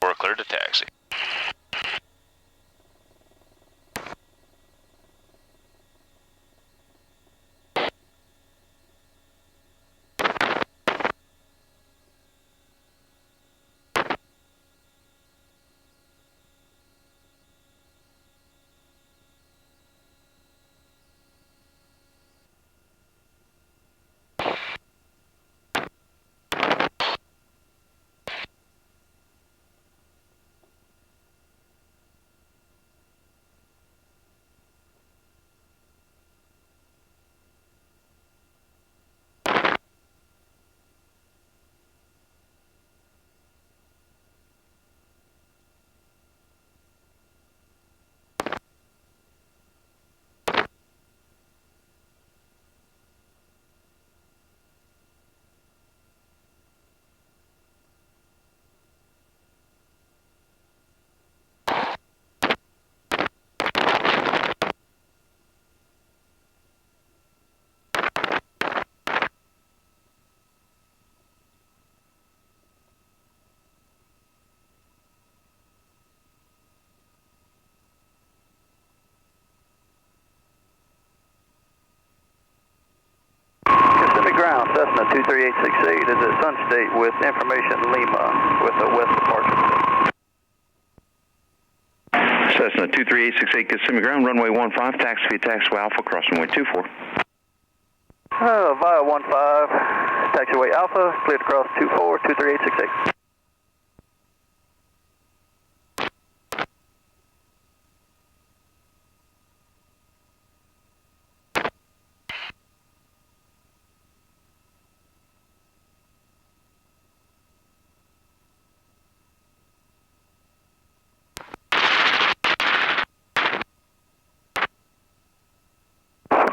A: We're cleared to taxi.
B: Ground, Cessna 23868 is at Sun State with information Lima with a west departure.
G: Cessna 23868 Kissimmee ground, runway 15, taxi Alpha, cross runway 24.
B: Via 15, taxiway Alpha, cleared across 24, 23868.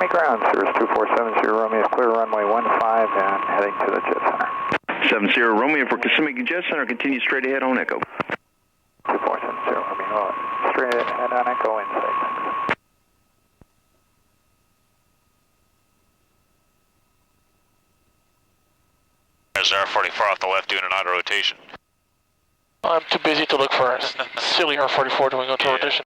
B: Ground, Cirrus 2470 Romeo, clear runway 15 and heading to the Jet Center.
G: 70 Romeo for Kissimmee Jet Center, continue straight ahead on Echo.
B: 2470 Romeo, straight ahead on Echo inside.
A: There's R44 off the left doing an auto rotation.
F: I'm too busy to look for a silly R44 doing auto rotation.